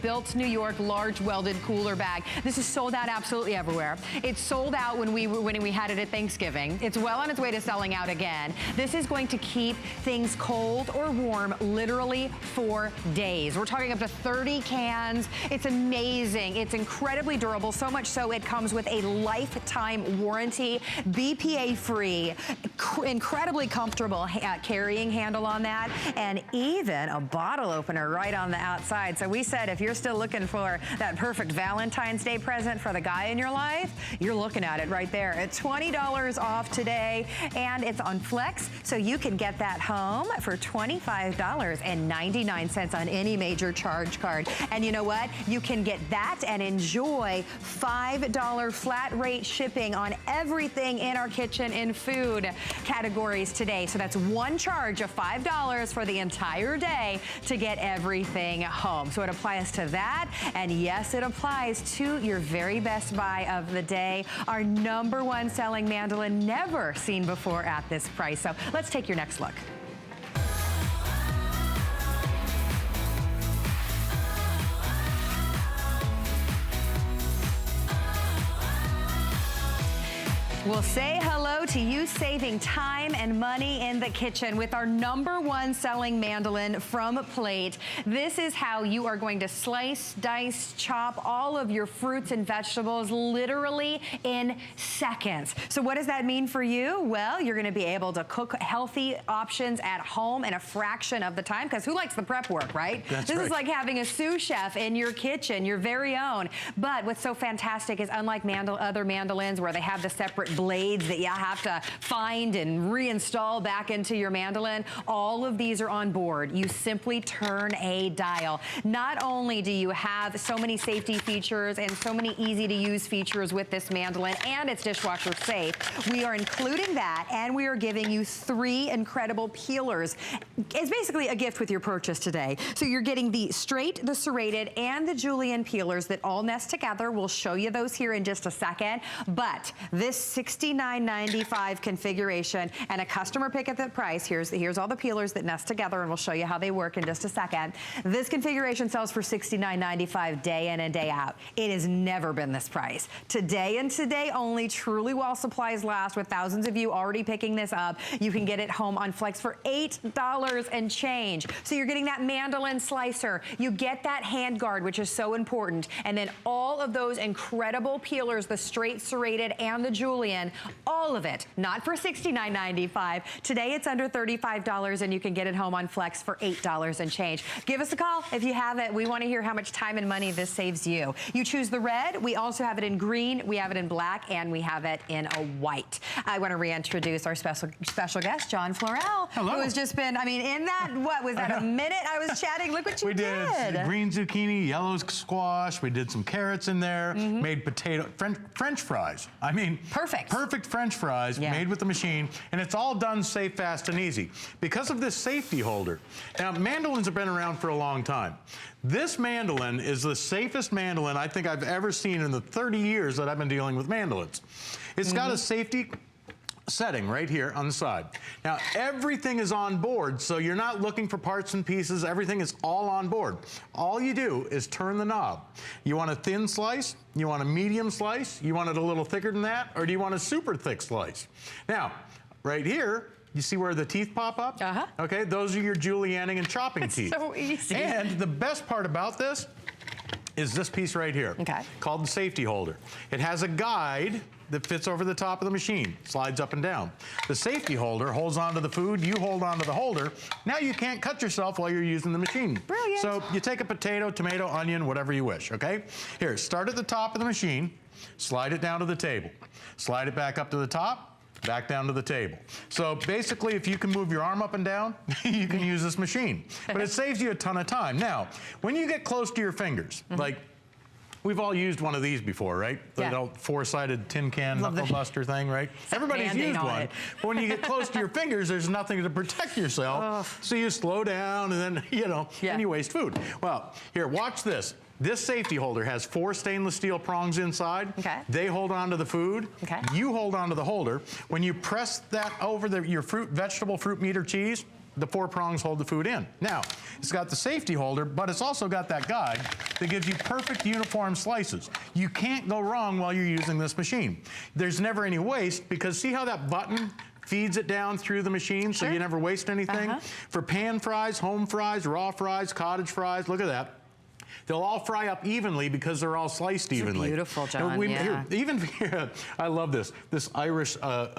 Built New York large welded cooler bag. This is sold out absolutely everywhere. It's sold out when we had it at Thanksgiving. It's well on its way to selling out again. This is going to keep things cold or warm literally for days. We're talking up to 30 cans. It's amazing. It's incredibly durable, so much so it comes with a lifetime warranty, BPA free, incredibly comfortable carrying handle on that, and even a bottle opener right on the outside. So we said if you're still looking for that perfect Valentine's Day present for the guy in your life, you're looking at it right there. It's $20 off today, and it's on Flex, so you can get that home for $25.99 on any major charge card. And you know what? You can get that and enjoy $5 flat rate shipping on everything in our kitchen and food categories today. So that's one charge of $5 for the entire day to get everything home. So it applies to that, and yes, it applies to your very best buy of the day. Our #1 selling mandolin, never seen before at this price. So let's take your next look. We'll say hello to you saving time and money in the kitchen with our #1 selling mandolin from Plate. This is how you are going to slice, dice, chop all of your fruits and vegetables literally in seconds. So what does that mean for you? Well, you're gonna be able to cook healthy options at home in a fraction of the time, because who likes the prep work, right? This is like having a sous chef in your kitchen, your very own. But what's so fantastic is, unlike other mandolins where they have the separate blades that you have to find and reinstall back into your mandolin, all of these are on board. You simply turn a dial. Not only do you have so many safety features and so many easy to use features with this mandolin, and it's dishwasher safe, we are including that, and we are giving you 3 incredible peelers. It's basically a gift with your purchase today. So you're getting the straight, the serrated, and the julienne peelers that all nest together. We'll show you those here in just a second. But this $69.95 configuration and a customer pick at the price. Here's all the peelers that nest together, and we'll show you how they work in just a second. This configuration sells for $69.95 day in and day out. It has never been this price. Today and today only, truly while supplies last, with thousands of you already picking this up. You can get it home on Flex for $8 and change. So you're getting that mandolin slicer. You get that hand guard, which is so important. And then all of those incredible peelers, the straight, serrated, and the julienne, all of it, not for $69.95. Today it's under $35, and you can get it home on Flex for $8 and change. Give us a call if you have it. We want to hear how much time and money this saves you. You choose the red. We also have it in green. We have it in black, and we have it in a white. I want to reintroduce our special guest, John Florell. Hello. Who has just been, I mean, in that, what was that, a minute I was chatting? Look what you did. We did green zucchini, yellow squash. We did some carrots in there. Made French fries. I mean, perfect French fries made with the machine, and it's all done safe, fast, and easy. Because of this safety holder. Now, mandolins have been around for a long time. This mandolin is the safest mandolin I think I've ever seen in the 30 years that I've been dealing with mandolins. It's got a safety setting right here on the side. Now, everything is on board, so you're not looking for parts and pieces. Everything is all on board. All you do is turn the knob. You want a thin slice? You want a medium slice? You want it a little thicker than that? Or do you want a super thick slice? Now, right here, you see where the teeth pop up? Okay, those are your julienning and chopping teeth. So easy. And the best part about this is this piece right here, called the safety holder. It has a guide that fits over the top of the machine, slides up and down. The safety holder holds onto the food, you hold onto the holder. Now you can't cut yourself while you're using the machine. Brilliant. So you take a potato, tomato, onion, whatever you wish, okay? Here, start at the top of the machine, slide it down to the table. Slide it back up to the top, back down to the table. So basically, if you can move your arm up and down, you can use this machine. But it saves you a ton of time. Now, when you get close to your fingers, like, we've all used one of these before, right? The old 4-sided tin can knuckle buster thing, right? Everybody's used one. But when you get close to your fingers, there's nothing to protect yourself. So you slow down, and then, you know, and you waste food. Well, here, watch this. This safety holder has 4 stainless steel prongs inside. They hold on to the food. You hold on to the holder. When you press that over your fruit, vegetable, fruit, meat, or cheese, the 4 prongs hold the food in. Now, it's got the safety holder, but it's also got that guide that gives you perfect uniform slices. You can't go wrong while you're using this machine. There's never any waste because see how that button feeds it down through the machine so you never waste anything? For pan fries, home fries, raw fries, cottage fries, look at that. They'll all fry up evenly because they're all sliced evenly. Beautiful, John. Here, even here, I love this. This Irish, Irish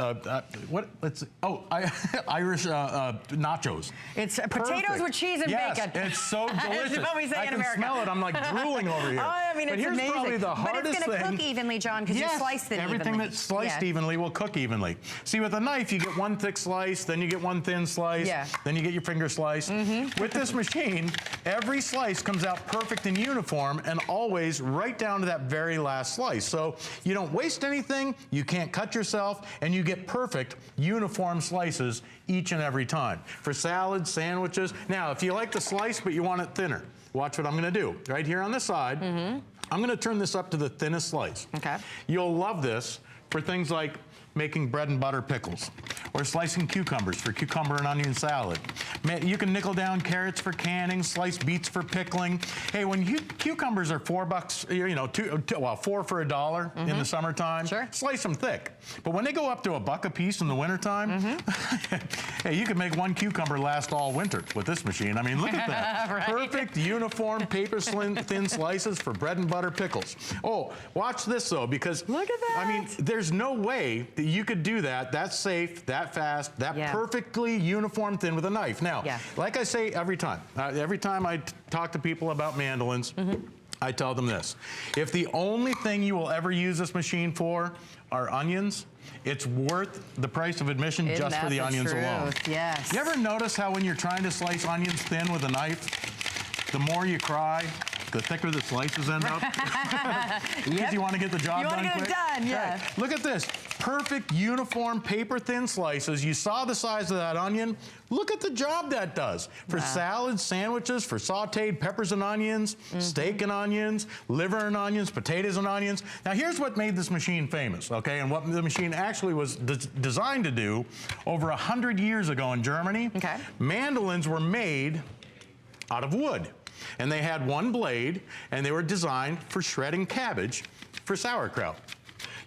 nachos. It's potatoes with cheese and bacon. It's so delicious. That's what we say I in can America. smell it. I'm like drooling over here. Oh, I mean, but it's here's amazing. probably the hardest but it's going to thing. cook evenly, John, because you slice it evenly. Everything that's sliced evenly will cook evenly. See, with a knife, you get one thick slice, then you get one thin slice, then you get your finger slice. With this machine, every slice comes out perfect and uniform, and always right down to that very last slice. So you don't waste anything, you can't cut yourself, and you get perfect uniform slices each and every time. For salads, sandwiches. Now, if you like the slice but you want it thinner, watch what I'm gonna do. Right here on this side, I'm gonna turn this up to the thinnest slice. Okay. You'll love this for things like making bread and butter pickles, or slicing cucumbers for cucumber and onion salad. You can nickel down carrots for canning, slice beets for pickling. Hey, when cucumbers are $4, you know, 4 for $1 in the summertime, slice them thick. But when they go up to $1 a piece in the wintertime, hey, you can make one cucumber last all winter with this machine. I mean, look at that. Perfect, uniform, paper thin slices for bread and butter pickles. Oh, watch this though, because look at that. I mean, there's no way that you could do that. That's safe, that fast, that perfectly uniform thin with a knife. Now, like I say every time I talk to people about mandolins, I tell them this. If the only thing you will ever use this machine for are onions, it's worth the price of admission just for the onions alone. Yes. You ever notice how when you're trying to slice onions thin with a knife, the more you cry, the thicker the slices end up? Because you want to get the job done quick. You want to get it done, yeah. Right. Look at this. Perfect, uniform, paper-thin slices. You saw the size of that onion. Look at the job that does. For salads, sandwiches, for sauteed peppers and onions, steak and onions, liver and onions, potatoes and onions. Now, here's what made this machine famous, okay, and what the machine actually was designed to do over 100 years ago in Germany. Okay. Mandolins were made out of wood. And they had one blade, and they were designed for shredding cabbage for sauerkraut.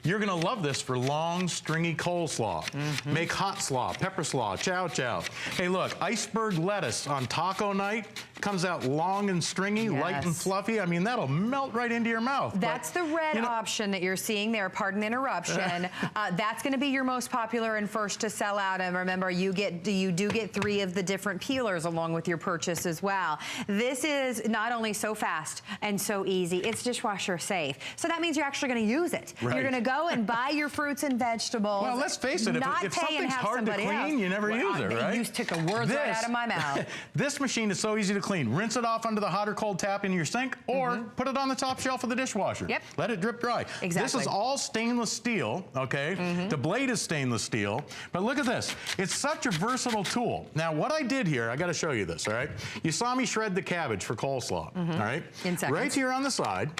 You're gonna love this for long, stringy coleslaw. Make hot slaw, pepper slaw, chow chow. Hey, look, iceberg lettuce on taco night comes out long and stringy, light and fluffy. I mean, that'll melt right into your mouth. That's the red option that you're seeing there, pardon the interruption. That's gonna be your most popular and first to sell out. And remember, you do get 3 of the different peelers along with your purchase as well. This is not only so fast and so easy, it's dishwasher safe. So that means you're actually gonna use it. You're gonna go and buy your fruits and vegetables. Well, let's face it, if something's hard to clean, you never use it, right? You took the words right out of my mouth. This machine is so easy to clean. Rinse it off under the hot or cold tap in your sink, or put it on the top shelf of the dishwasher. Let it drip dry. This is all stainless steel, okay? The blade is stainless steel, but look at this. It's such a versatile tool. Now, what I did here, I gotta show you this, all right? You saw me shred the cabbage for coleslaw, all right? In seconds. Right here on the side,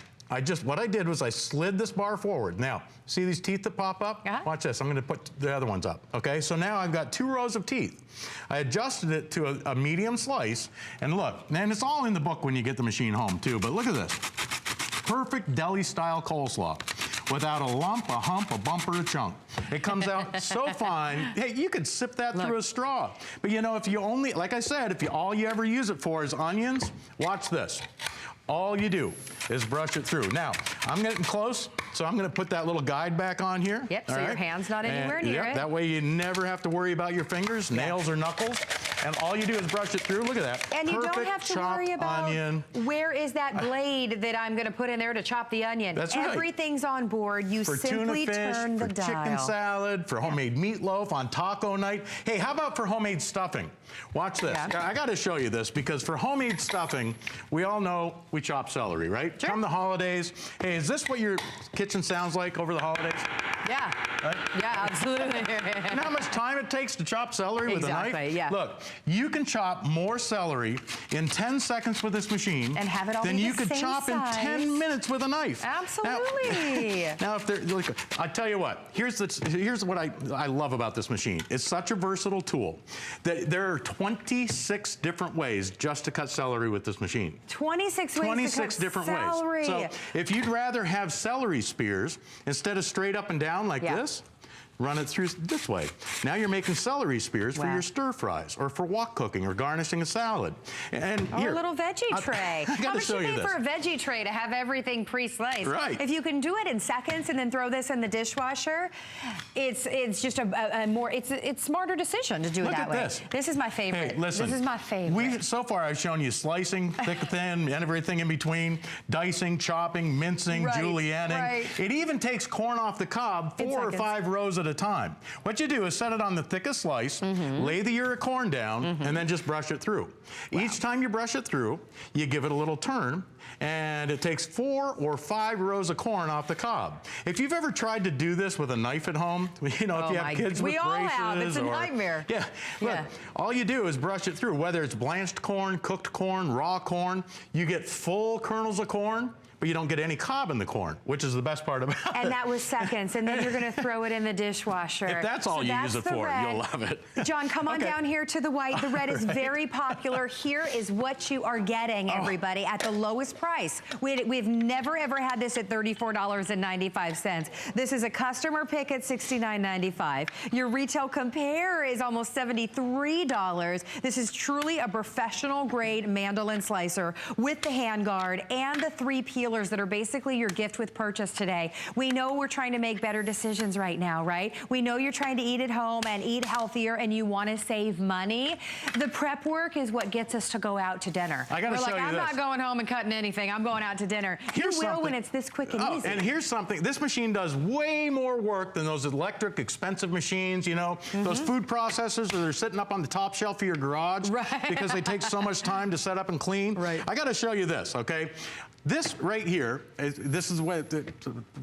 what I did was I slid this bar forward. Now, see these teeth that pop up? Watch this, I'm gonna put the other ones up, okay? So now I've got 2 rows of teeth. I adjusted it to a medium slice, and look, and it's all in the book when you get the machine home too, but look at this. Perfect deli-style coleslaw. Without a lump, a hump, a bump, or a chunk. It comes out so fine. Hey, you could sip that through a straw. But you know, if you only, like I said, if all you ever use it for is onions, watch this. All you do is brush it through. Now, I'm getting close, so I'm gonna put that little guide back on here. So your hand's not anywhere near it. That way you never have to worry about your fingers, nails or knuckles. And all you do is brush it through. Look at that. And you don't have to worry about onion. Where is that blade that I'm going to put in there to chop the onion. That's right. Everything's on board. You simply turn the dial. For chicken salad, for homemade meatloaf, on taco night. Hey, how about for homemade stuffing? Watch this. I got to show you this because for homemade stuffing, we all know we chop celery, right? Come the holidays. Hey, is this what your kitchen sounds like over the holidays? Yeah. Right? Yeah, absolutely. You know how much time it takes to chop celery with a knife? Yeah. Look, you can chop more celery in 10 seconds with this machine and have it all than be you the could same chop size. in 10 minutes with a knife. Absolutely. Now if they're, look, I tell you what, here's what I love about this machine. It's such a versatile tool that there are 26 different ways just to cut celery with this machine. 26 ways 26 to cut different celery. ways. So if you'd rather have celery spears instead of straight up and down like this, run it through this way. Now you're making celery spears for your stir fries or for wok cooking or garnishing a salad. And here, a little veggie tray. How much you pay for a veggie tray to have everything pre-sliced? Right. If you can do it in seconds and then throw this in the dishwasher, it's just it's smarter decision to do it that way. Look at this. This is my favorite. Hey, listen. This is my favorite. So far I've shown you slicing, thick, thin, and everything in between, dicing, chopping, mincing, julienning. It even takes corn off the cob 4 or 5 rows at a time. What you do is set it on the thickest slice, lay the ear of corn down, and then just brush it through. Each time you brush it through, you give it a little turn, and it takes 4 or 5 rows of corn off the cob. If you've ever tried to do this with a knife at home, you know, if you have kids with braces. We all have. It's a nightmare. Yeah. Look, all you do is brush it through, whether it's blanched corn, cooked corn, raw corn, you get full kernels of corn, but you don't get any cob in the corn, which is the best part about it. And that was seconds, and then you're gonna throw it in the dishwasher. If that's all you use it for, you'll love it. John, come on down here to the white. The red is very popular. Here is what you are getting, everybody, at the lowest price. We've never, ever had this at $34.95. This is a customer pick at $69.95. Your retail compare is almost $73. This is truly a professional grade mandolin slicer with the handguard and the 3 peelers that are basically your gift with purchase today. We know we're trying to make better decisions right now, right? We know you're trying to eat at home and eat healthier and you want to save money. The prep work is what gets us to go out to dinner. I gotta show you this. I'm not going home and cutting anything. I'm going out to dinner. You will when it's this quick and easy. And here's something. This machine does way more work than those electric, expensive machines, you know, those food processors that are sitting up on the top shelf of your garage because they take so much time to set up and clean. I gotta show you this, okay? This right here, this is why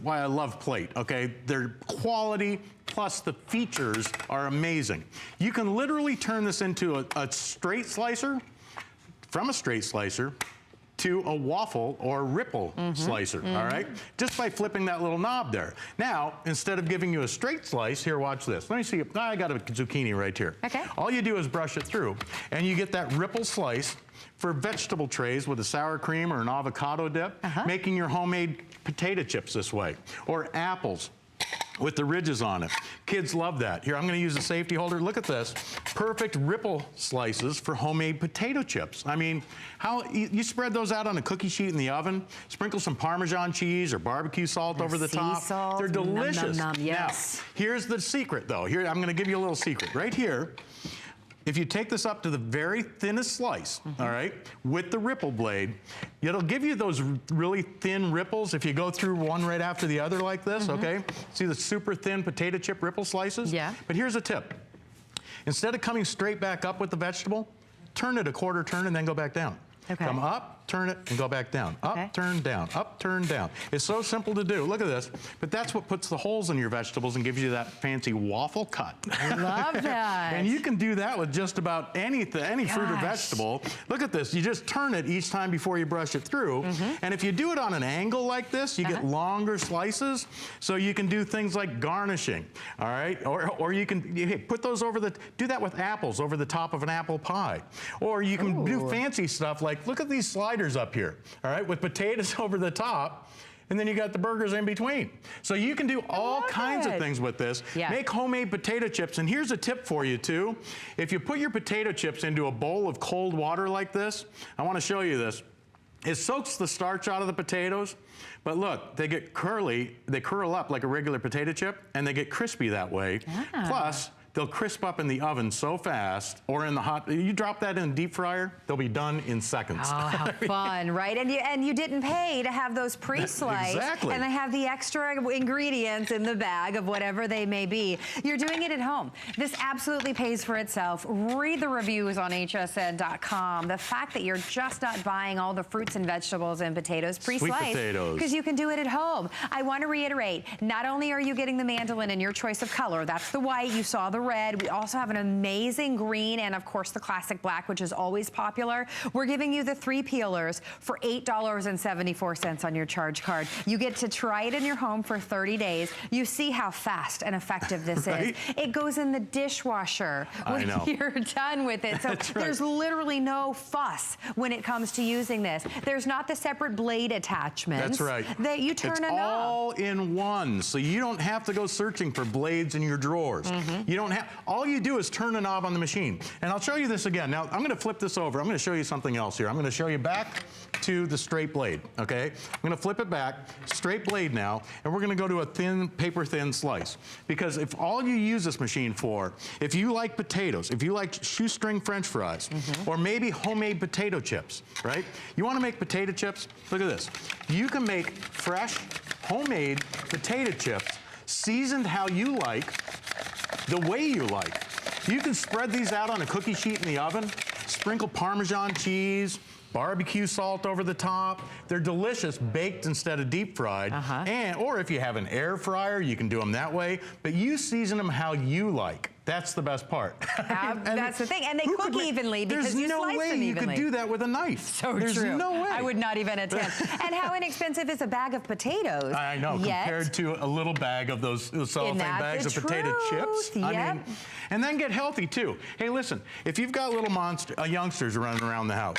I love Plate, okay? Their quality plus the features are amazing. You can literally turn this into a straight slicer, from a straight slicer, to a waffle or ripple slicer, all right? Just by flipping that little knob there. Now, instead of giving you a straight slice, here, watch this. Let me see, I got a zucchini right here. Okay. All you do is brush it through, and you get that ripple slice for vegetable trays with a sour cream or an avocado dip, making your homemade potato chips this way, or apples with the ridges on it. Kids love that. Here, I'm gonna use a safety holder. Look at this. Perfect ripple slices for homemade potato chips. I mean, how you spread those out on a cookie sheet in the oven, sprinkle some Parmesan cheese or barbecue salt over the top. Salt. They're delicious. Nom, nom, nom. Yes. Now, here's the secret though. Here, I'm gonna give you a little secret. Right here, if you take this up to the very thinnest slice, all right, with the ripple blade, it'll give you those really thin ripples if you go through one right after the other like this, okay? See the super thin potato chip ripple slices? Yeah. But here's a tip. Instead of coming straight back up with the vegetable, turn it a quarter turn and then go back down. Okay. Come up, turn it, and go back down. Up, turn, down. Up, turn, down. It's so simple to do. Look at this. But that's what puts the holes in your vegetables and gives you that fancy waffle cut. I love that. And you can do that with just about anything, any fruit or vegetable. Look at this. You just turn it each time before you brush it through. And if you do it on an angle like this, you get longer slices. So you can do things like garnishing, all right? Or you can put those over the, do that with apples over the top of an apple pie. Or you can do fancy stuff like, look at these sliders up here, all right, with potatoes over the top, and then you got the burgers in between. So you can do all kinds of things with this. Make homemade potato chips, and here's a tip for you too. If you put your potato chips into a bowl of cold water like this, I want to show you this. It soaks the starch out of the potatoes, but look, they get curly, they curl up like a regular potato chip, and they get crispy that way. Plus, they'll crisp up in the oven so fast, or in the hot, you drop that in the deep fryer, they'll be done in seconds. Oh, how fun, right? And you didn't pay to have those pre-sliced. Exactly. And they have the extra ingredients in the bag of whatever they may be. You're doing it at home. This absolutely pays for itself. Read the reviews on hsn.com. The fact that you're just not buying all the fruits and vegetables and potatoes pre-sliced, because you can do it at home. I want to reiterate, not only are you getting the mandolin in your choice of color, that's the white, you saw the the red. We also have an amazing green and, of course, the classic black, which is always popular. We're giving you the 3 peelers for $8.74 on your charge card. You get to try it in your home for 30 days. You see how fast and effective this is. It goes in the dishwasher when you're done with it. So there's literally no fuss when it comes to using this. There's not the separate blade attachments. That's right. That you turn a knob. It's all in one, so you don't have to go searching for blades in your drawers. You don't have, all you do is turn a knob on the machine. And I'll show you this again. Now, I'm gonna flip this over. I'm gonna show you something else here. I'm gonna show you back to the straight blade, okay? I'm gonna flip it back, straight blade now, and we're gonna go to a thin, paper thin slice. Because if all you use this machine for, if you like potatoes, if you like shoestring French fries, or maybe homemade potato chips, right? You wanna make potato chips? Look at this. You can make fresh, homemade potato chips, seasoned how you like, the way you like. You can spread these out on a cookie sheet in the oven, sprinkle Parmesan cheese, barbecue salt over the top. They're delicious, baked instead of deep fried. Or if you have an air fryer, you can do them that way. But you season them how you like. That's the best part. That's the thing. And they cook evenly because you slice them evenly. There's no way you could do that with a knife. So there's true. No way. I would not even attempt. And how inexpensive is a bag of potatoes? I know, compared to a little bag of those cellophane bags of potato chips. I mean, and then get healthy too. Hey, listen, if you've got little youngsters running around the house,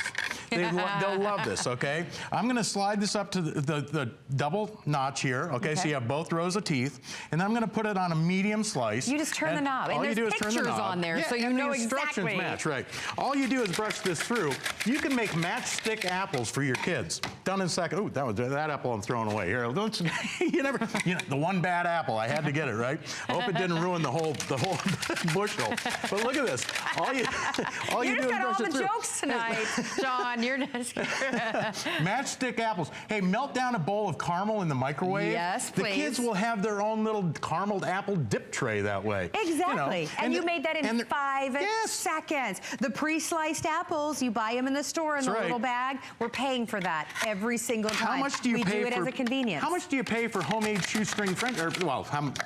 they'll love this, okay? I'm gonna slide this up to the double notch here, okay? So you have both rows of teeth, and I'm gonna put it on a medium slice. You just turn the knob, and there's pictures on there, so you know instructions exactly. Match, right? All you do is brush this through. You can make matchstick apples for your kids. Done in a second. Ooh, that apple I'm throwing away. Here, you know, the one bad apple. I had to get it right. I hope it didn't ruin the whole bushel. But look at this. All you do is brush it through. You just got all the jokes tonight, John. You're just matchstick apples. Hey, melt down a bowl of caramel in the microwave. Yes, please. The kids will have their own little carameled apple dip tray that way. Exactly. You know? And you made that in 5 seconds. The pre-sliced apples, you buy them in the store in the little bag. We're paying for that every single time. How much do you pay do it as a convenience. How much do you pay for homemade shoestring French,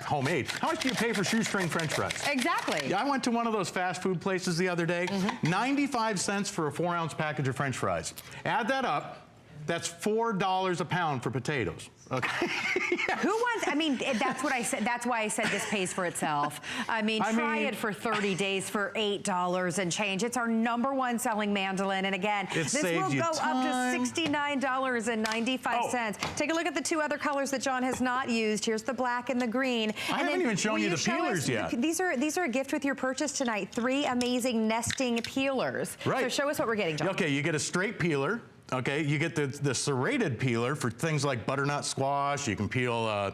homemade. How much do you pay for shoestring French fries? Exactly. I went to one of those fast food places the other day. 95 cents for a 4-ounce package of French fries. Add that up, that's $4 a pound for potatoes. Okay. Who wants, I mean, that's what I said. That's why I said this pays for itself. I mean, try it for 30 days for $8 and change. It's our #1 selling mandolin. And again, this will go up to $69.95. Take a look at the 2 other colors that John has not used. Here's the black and the green. I haven't even shown you the peelers yet. These are a gift with your purchase tonight. 3 amazing nesting peelers. Right. So show us what we're getting, John. Okay, you get a straight peeler. Okay, you get the serrated peeler for things like butternut squash. You can peel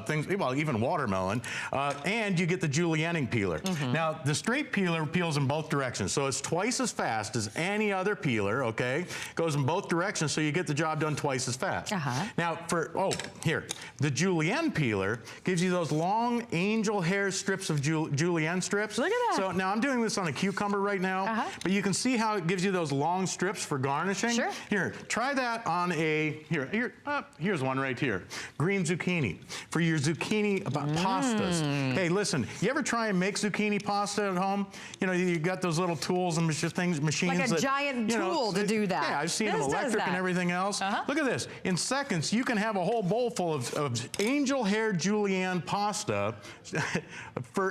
things, well, even watermelon. And you get the julienning peeler. Now, the straight peeler peels in both directions, so it's twice as fast as any other peeler, okay? Goes in both directions, so you get the job done twice as fast. Now, the julienne peeler gives you those long angel hair strips of julienne strips. Look at that. So now I'm doing this on a cucumber right now, but you can see how it gives you those long strips for garnishing. Sure. Here, try that on here's one right here. Green zucchini. For your zucchini pastas. Hey, listen, you ever try and make zucchini pasta at home? You know, you got those little tools and machines. Like a giant tool to do that. Yeah, I've seen them electric and everything else. Look at this. In seconds, you can have a whole bowl full of angel hair julienne pasta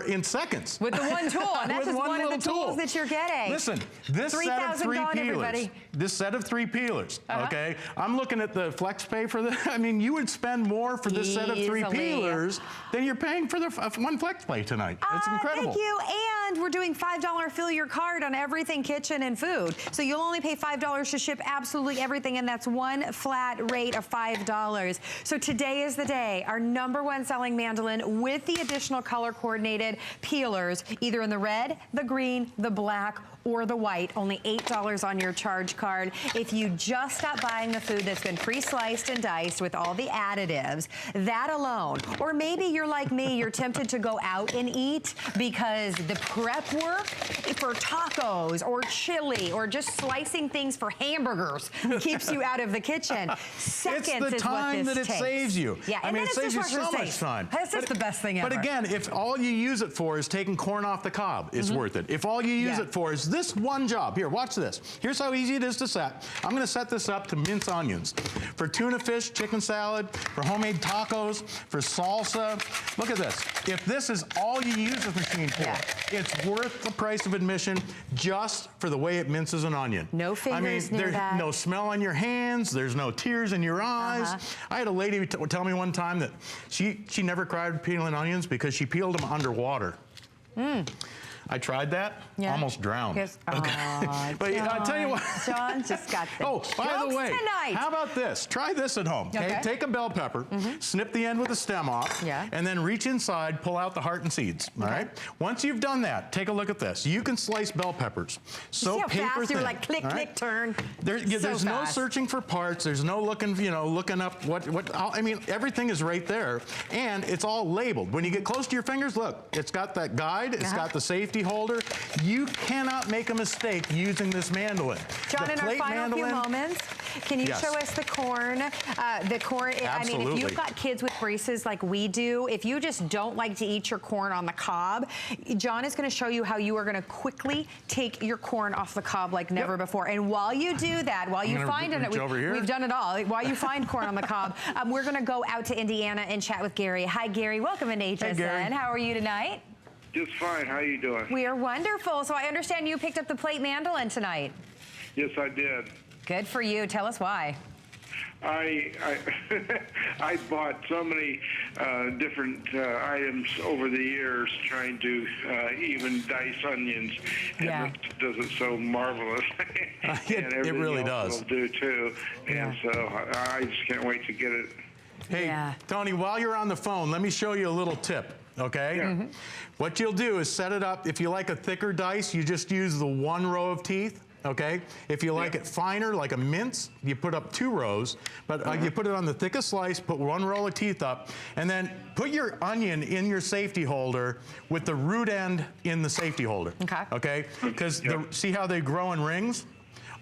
in seconds. With the one tool, and that's just one of the tools that you're getting. Listen, this set of 3 peelers. Everybody. This set of 3 peelers, okay? I'm looking at the flex pay for this. I mean, you would spend more for this set of 3 peelers than you're paying for the one flex pay tonight. It's incredible. Thank you. And we're doing $5 fill your card on everything kitchen and food. So you'll only pay $5 to ship absolutely everything, and that's one flat rate of $5. So today is the day. Our #1 selling mandolin with the additional color coordinated peelers, either in the red, the green, the black, or the white, only $8 on your charge card. If you just stop buying the food that's been pre-sliced and diced with all the additives, that alone, or maybe you're like me, you're tempted to go out and eat because the prep work for tacos or chili or just slicing things for hamburgers keeps you out of the kitchen. Seconds it's the is time what this that it takes. saves you. Yeah, I mean, it saves you so much safe. time. That's just the best thing ever. But again, if all you use it for is taking corn off the cob, it's worth it. If all you use it for is this one job, here, watch this. Here's how easy it is to set. I'm gonna set this up to mince onions. For tuna fish, chicken salad, for homemade tacos, for salsa. Look at this. If this is all you use this machine for, it's worth the price of admission just for the way it minces an onion. No fingers near there's that. no smell on your hands, there's no tears in your eyes. I had a lady tell me one time that she never cried peeling onions because she peeled them underwater. I tried that, almost drowned. Okay. But I'll tell you what. John just got the by the way, tonight. how about this? Try this at home. Okay. Take a bell pepper, snip the end with the stem off, and then reach inside, pull out the heart and seeds. All right. Once you've done that, take a look at this. You can slice bell peppers. So paper paper thin. thin. You're like click, click, turn. There's no searching for parts. There's no looking, looking up I mean, everything is right there, and it's all labeled. When you get close to your fingers, look, it's got that guide. It's got the safety holder. You cannot make a mistake using this mandolin. John, in our final few moments, can you show us the corn? Absolutely. I mean, if you've got kids with braces like we do, if you just don't like to eat your corn on the cob, John is going to show you how you are going to quickly take your corn off the cob like never before. And while you do that, while you find it, we've done it all. While you find corn on the cob, we're going to go out to Indiana and chat with Gary. Hi, Gary. Welcome into HSN. Hey, Gary. How are you tonight? Just fine. How are you doing? We are wonderful. So I understand you picked up the plate mandolin tonight. Yes, I did. Good for you. Tell us why. I bought so many different items over the years trying to even dice onions, and it does it so marvelous. And it really does. Will do too, and so I just can't wait to get it. Hey, Tony, while you're on the phone, let me show you a little tip. Okay? What you'll do is set it up. If you like a thicker dice, you just use the one row of teeth. Okay? If you like it finer, like a mince, you put up 2 rows, but you put it on the thickest slice, put 1 row of teeth up, and then put your onion in your safety holder with the root end in the safety holder. Okay? Because see how they grow in rings?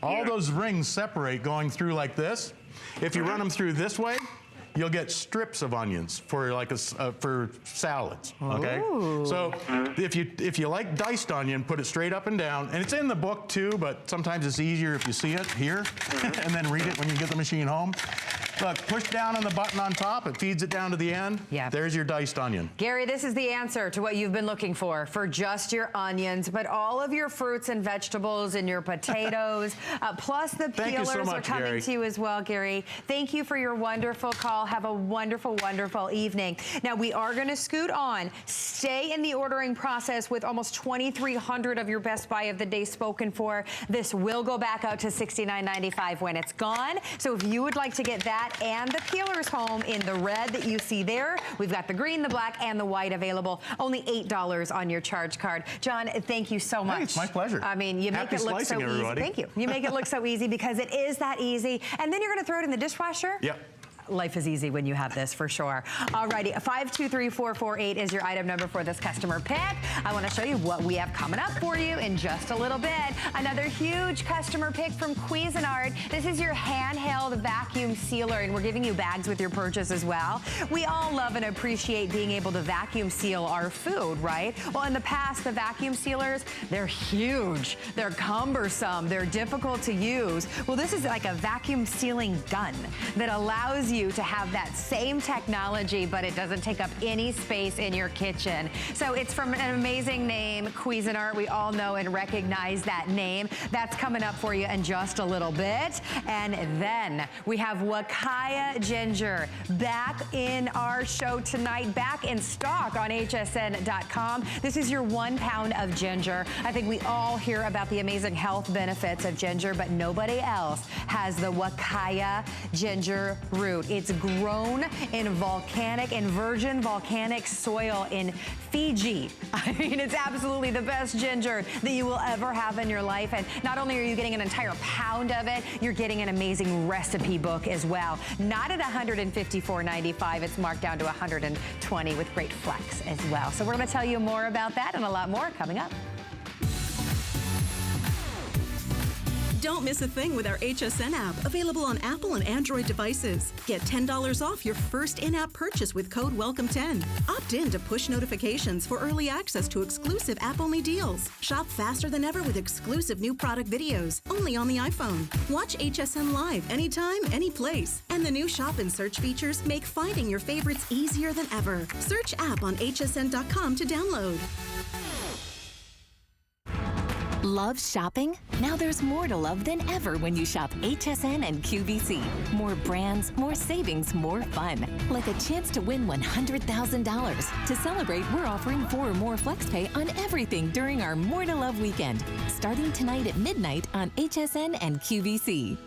All those rings separate going through like this. If you run them through this way, you'll get strips of onions for like for salads. Okay. Ooh. So if you like diced onion, put it straight up and down, and it's in the book too. But sometimes it's easier if you see it here and then read it when you get the machine home. Look, push down on the button on top. It feeds it down to the end. There's your diced onion. Gary, this is the answer to what you've been looking for just your onions, but all of your fruits and vegetables and your potatoes, plus the peelers are coming to you as well, Gary. Thank you for your wonderful call. Have a wonderful, wonderful evening. Now, we are going to scoot on. Stay in the ordering process with almost 2,300 of your Best Buy of the day spoken for. This will go back out to $69.95 when it's gone. So if you would like to get that and the peelers home in the red that you see there, we've got the green, the black, and the white available. Only $8 on your charge card. John, thank you so much. Hey, it's my pleasure. I mean, you make it look so easy. Thank you. You make it look so easy because it is that easy. And then you're going to throw it in the dishwasher? Yep. Life is easy when you have this, for sure. Alrighty, 523448 is your item number for this customer pick. I want to show you what we have coming up for you in just a little bit. Another huge customer pick from Cuisinart. This is your handheld vacuum sealer, and we're giving you bags with your purchase as well. We all love and appreciate being able to vacuum seal our food, right? Well, in the past, the vacuum sealers, they're huge, they're cumbersome, they're difficult to use. Well, this is like a vacuum sealing gun that allows you to have that same technology, but it doesn't take up any space in your kitchen. So it's from an amazing name, Cuisinart. We all know and recognize that name. That's coming up for you in just a little bit. And then we have Wakaya Ginger back in our show tonight, back in stock on hsn.com. This is your 1 pound of ginger. I think we all hear about the amazing health benefits of ginger, but nobody else has the Wakaya ginger root. It's grown in volcanic and virgin volcanic soil in Fiji. I mean, it's absolutely the best ginger that you will ever have in your life. And not only are you getting an entire pound of it, you're getting an amazing recipe book as well. Not at $154.95. It's marked down to $120 with great flex as well. So we're going to tell you more about that and a lot more coming up. Don't miss a thing with our HSN app, available on Apple and Android devices. Get $10 off your first in-app purchase with code WELCOME10. Opt in to push notifications for early access to exclusive app-only deals. Shop faster than ever with exclusive new product videos, only on the iPhone. Watch HSN Live anytime, any place. And the new shop and search features make finding your favorites easier than ever. Search app on hsn.com to download. Love shopping? Now there's more to love than ever when you shop HSN and QVC. More brands, more savings, more fun. Like a chance to win $100,000. To celebrate, we're offering 4 or more FlexPay on everything during our More to Love weekend. Starting tonight at midnight on HSN and QVC.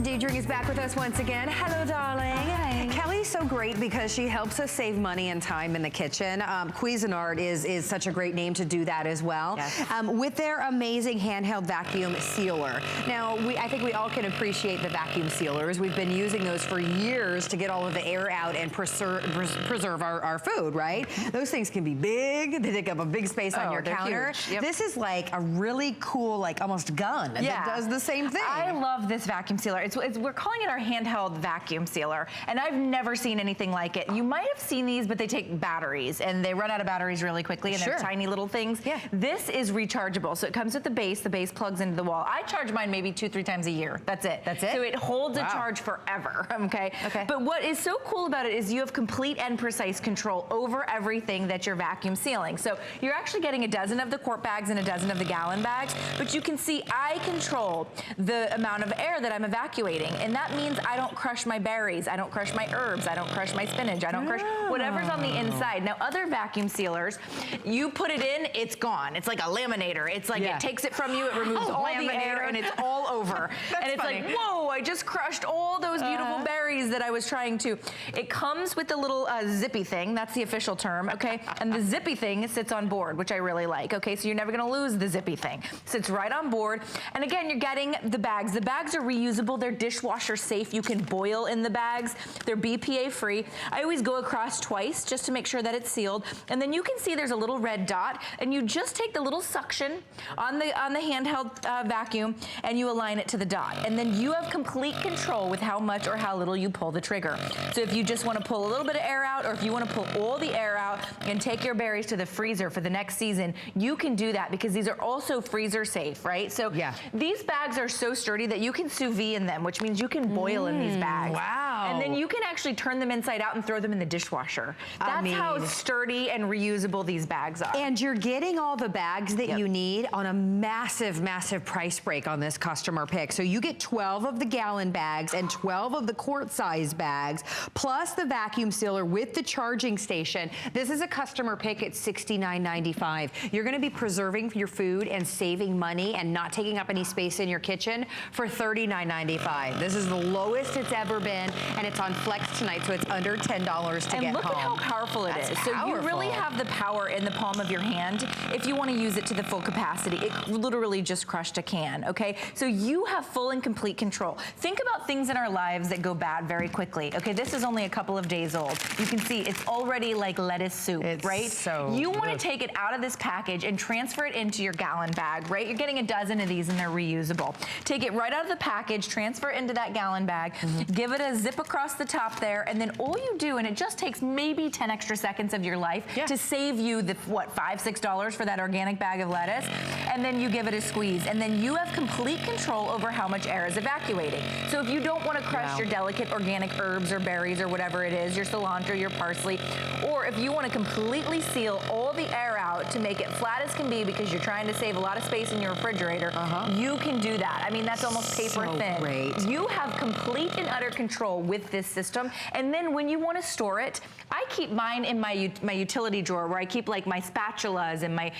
Deidre is back with us once again. Hello, darling. Hi. Kelly's so great because she helps us save money and time in the kitchen. Cuisinart is such a great name to do that as well. Yes. With their amazing handheld vacuum sealer. Now, I think we all can appreciate the vacuum sealers. We've been using those for years to get all of the air out and preserve our food, right? Those things can be big. They take up a big space on your counter. Yep. This is like a really cool, like almost gun that does the same thing. I love this vacuum sealer. We're calling it our handheld vacuum sealer, and I've never seen anything like it. You might have seen these, but they take batteries, and they run out of batteries really quickly, and they're tiny little things. Yeah. This is rechargeable, so it comes with the base. The base plugs into the wall. I charge mine maybe 2-3 times a year. That's it. That's it? So it holds a charge forever, okay? But what is so cool about it is you have complete and precise control over everything that you're vacuum sealing. So you're actually getting a dozen of the quart bags and a dozen of the gallon bags, but you can see I control the amount of air that I'm evacuating. And that means I don't crush my berries, I don't crush my herbs, I don't crush my spinach, I don't crush whatever's on the inside. Now, other vacuum sealers, you put it in, it's gone. It's like a laminator. It's like it takes it from you, it removes all the air, and it's all over. And it's like, whoa, I just crushed all those beautiful berries that I was trying to. It comes with a little zippy thing. That's the official term, okay? And the zippy thing sits on board, which I really like, okay? So you're never gonna lose the zippy thing. Sits right on board. And again, you're getting the bags. The bags are reusable. They're dishwasher safe. You can boil in the bags. They're BPA free. I always go across twice just to make sure that it's sealed. And then you can see there's a little red dot, and you just take the little suction on the handheld vacuum and you align it to the dot. And then you have complete control with how much or how little you pull the trigger. So if you just want to pull a little bit of air out, or if you want to pull all the air out and take your berries to the freezer for the next season, you can do that because these are also freezer safe, right? So these bags are so sturdy that you can sous vide in them, which means you can boil in these bags. Wow. And then you can actually turn them inside out and throw them in the dishwasher. That's how sturdy and reusable these bags are. And you're getting all the bags that you need on a massive, massive price break on this customer pick. So you get 12 of the gallon bags and 12 of the quart size bags, plus the vacuum sealer with the charging station. This is a customer pick at $69.95. You're gonna be preserving your food and saving money and not taking up any space in your kitchen for $39.95. This is the lowest it's ever been, and it's on Flex tonight, so it's under $10 to get home. And look at how powerful it is. So you really have the power in the palm of your hand if you want to use it to the full capacity. It literally just crushed a can, okay? So you have full and complete control. Think about things in our lives that go bad very quickly. Okay, this is only a couple of days old. You can see it's already like lettuce soup, right? So you want to take it out of this package and transfer it into your gallon bag, right? You're getting a dozen of these and they're reusable. Take it right out of the package, transfer it into that gallon bag, give it a zip across the top there, and then all you do, and it just takes maybe 10 extra seconds of your life to save you the, what, $5, $6 for that organic bag of lettuce. and then you give it a squeeze, and then you have complete control over how much air is evacuating. So if you don't want to crush your delicate organic herbs or berries or whatever it is, your cilantro, your parsley, or if you want to completely seal all the air out to make it flat as can be because you're trying to save a lot of space in your refrigerator, you can do that. I mean, that's almost paper thin. Great. You have complete and utter control with this system. And then when you want to store it, I keep mine in my utility drawer where I keep like my spatulas and my,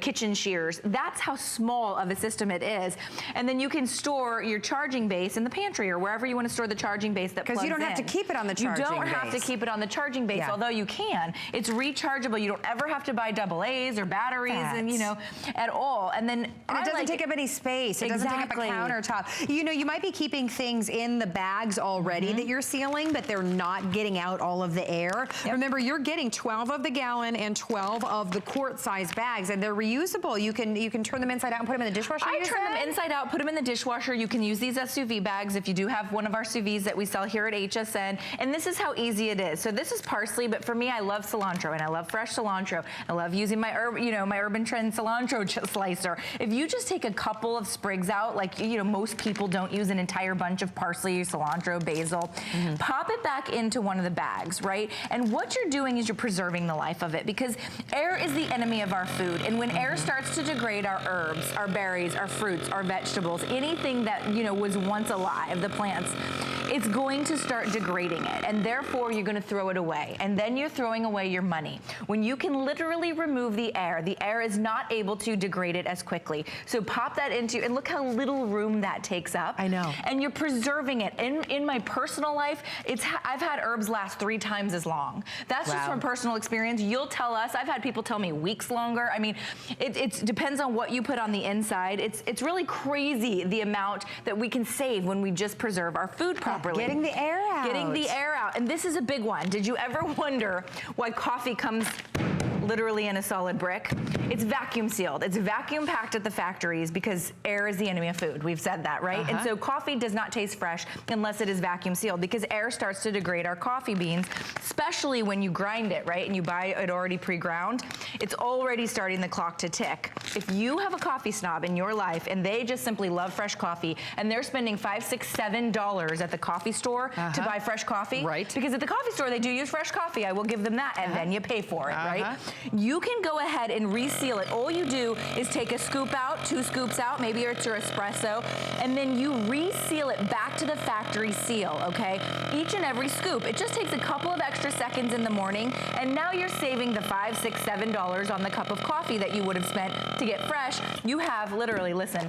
kitchen shears. That's how small of a system it is. And then you can store your charging base in the pantry or wherever you want to store the charging base that plugs in. Because you don't have to keep it on the charging base. You don't have to keep it on the charging base, although you can. It's rechargeable. You don't ever have to buy AA's or batteries and, at all. And then it doesn't take up any space. It doesn't take up a countertop. You might be keeping things in the bags already that you're sealing, but they're not getting out all of the air. Remember, you're getting 12 of the gallon and 12 of the quart-sized bags, and they're reusable. You can turn them inside out and put them in the dishwasher. I turn them inside out, put them in the dishwasher. You can use these as sous vide bags if you do have one of our sous vides that we sell here at HSN. And this is how easy it is. So this is parsley, but for me, I love cilantro, and I love fresh cilantro. I love using my my Urban Trend cilantro slicer. If you just take a couple of sprigs out, like most people don't use an entire bunch of parsley, cilantro, basil, pop it back into one of the bags, right? And what you're doing is you're preserving the life of it, because air is the enemy of our food. And when air starts to degrade our herbs, our berries, our fruits, our vegetables, anything that was once alive, the plants, it's going to start degrading it, and therefore you're going to throw it away, and then you're throwing away your money. When you can literally remove the air is not able to degrade it as quickly. So pop that into, and look how little room that takes up. I know. And you're preserving it. In my personal life, I've had herbs last 3 times as long. That's just from personal experience. You'll tell us. I've had people tell me weeks longer. I mean, it depends on what you put on the inside. It's really crazy the amount that we can save when we just preserve our food properly. Getting the air out. Getting the air out. And this is a big one. Did you ever wonder why coffee comes literally in a solid brick? It's vacuum sealed. It's vacuum packed at the factories because air is the enemy of food. We've said that, right? And so coffee does not taste fresh unless it is vacuum sealed, because air starts to degrade our coffee beans, especially when you grind it, right? And you buy it already pre-ground. It's already starting the clock to tick. If you have a coffee snob in your life and they just simply love fresh coffee and they're spending $5, $6, $7 at the coffee store to buy fresh coffee, because at the coffee store they do use fresh coffee, I will give them that, and then you pay for it, right? You can go ahead and reseal it. All you do is take a scoop out, 2 scoops out, maybe it's your espresso, and then you reseal it back to the factory seal, okay? Each and every scoop. It just takes a couple of extra seconds in the morning, and now you're saving the $5, $6, $7 on the cup of coffee that you would have spent to get fresh. You have literally, listen,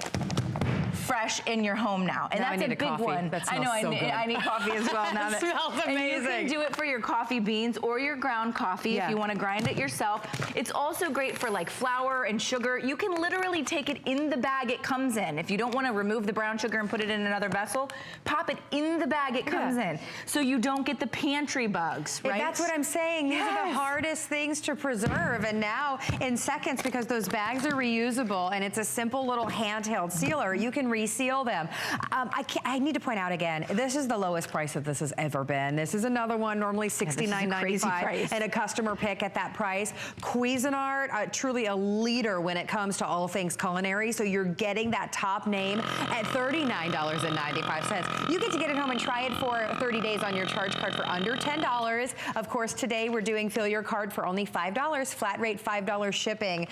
fresh in your home now. And that's a big one. I know, I need coffee as well now. It smells amazing. And you can do it for your coffee beans or your ground coffee if you want to grind it yourself. It's also great for like flour and sugar. You can literally take it in the bag it comes in. If you don't want to remove the brown sugar and put it in another vessel, pop it in the bag it comes in, so you don't get the pantry bugs, right? That's what I'm saying. These are the hardest things to preserve, and now in seconds, because those bags are reusable and it's a simple little handheld sealer, you can reseal them. I need to point out again, this is the lowest price that this has ever been. This is another one, normally $69.95, and a customer pick at that price. Cuisinart, truly a leader when it comes to all things culinary, so you're getting that top name at $39.95. You get to get it home and try it for 30 days on your charge card for under $10. Of course, today we're doing fill your card for only $5, flat rate $5 shipping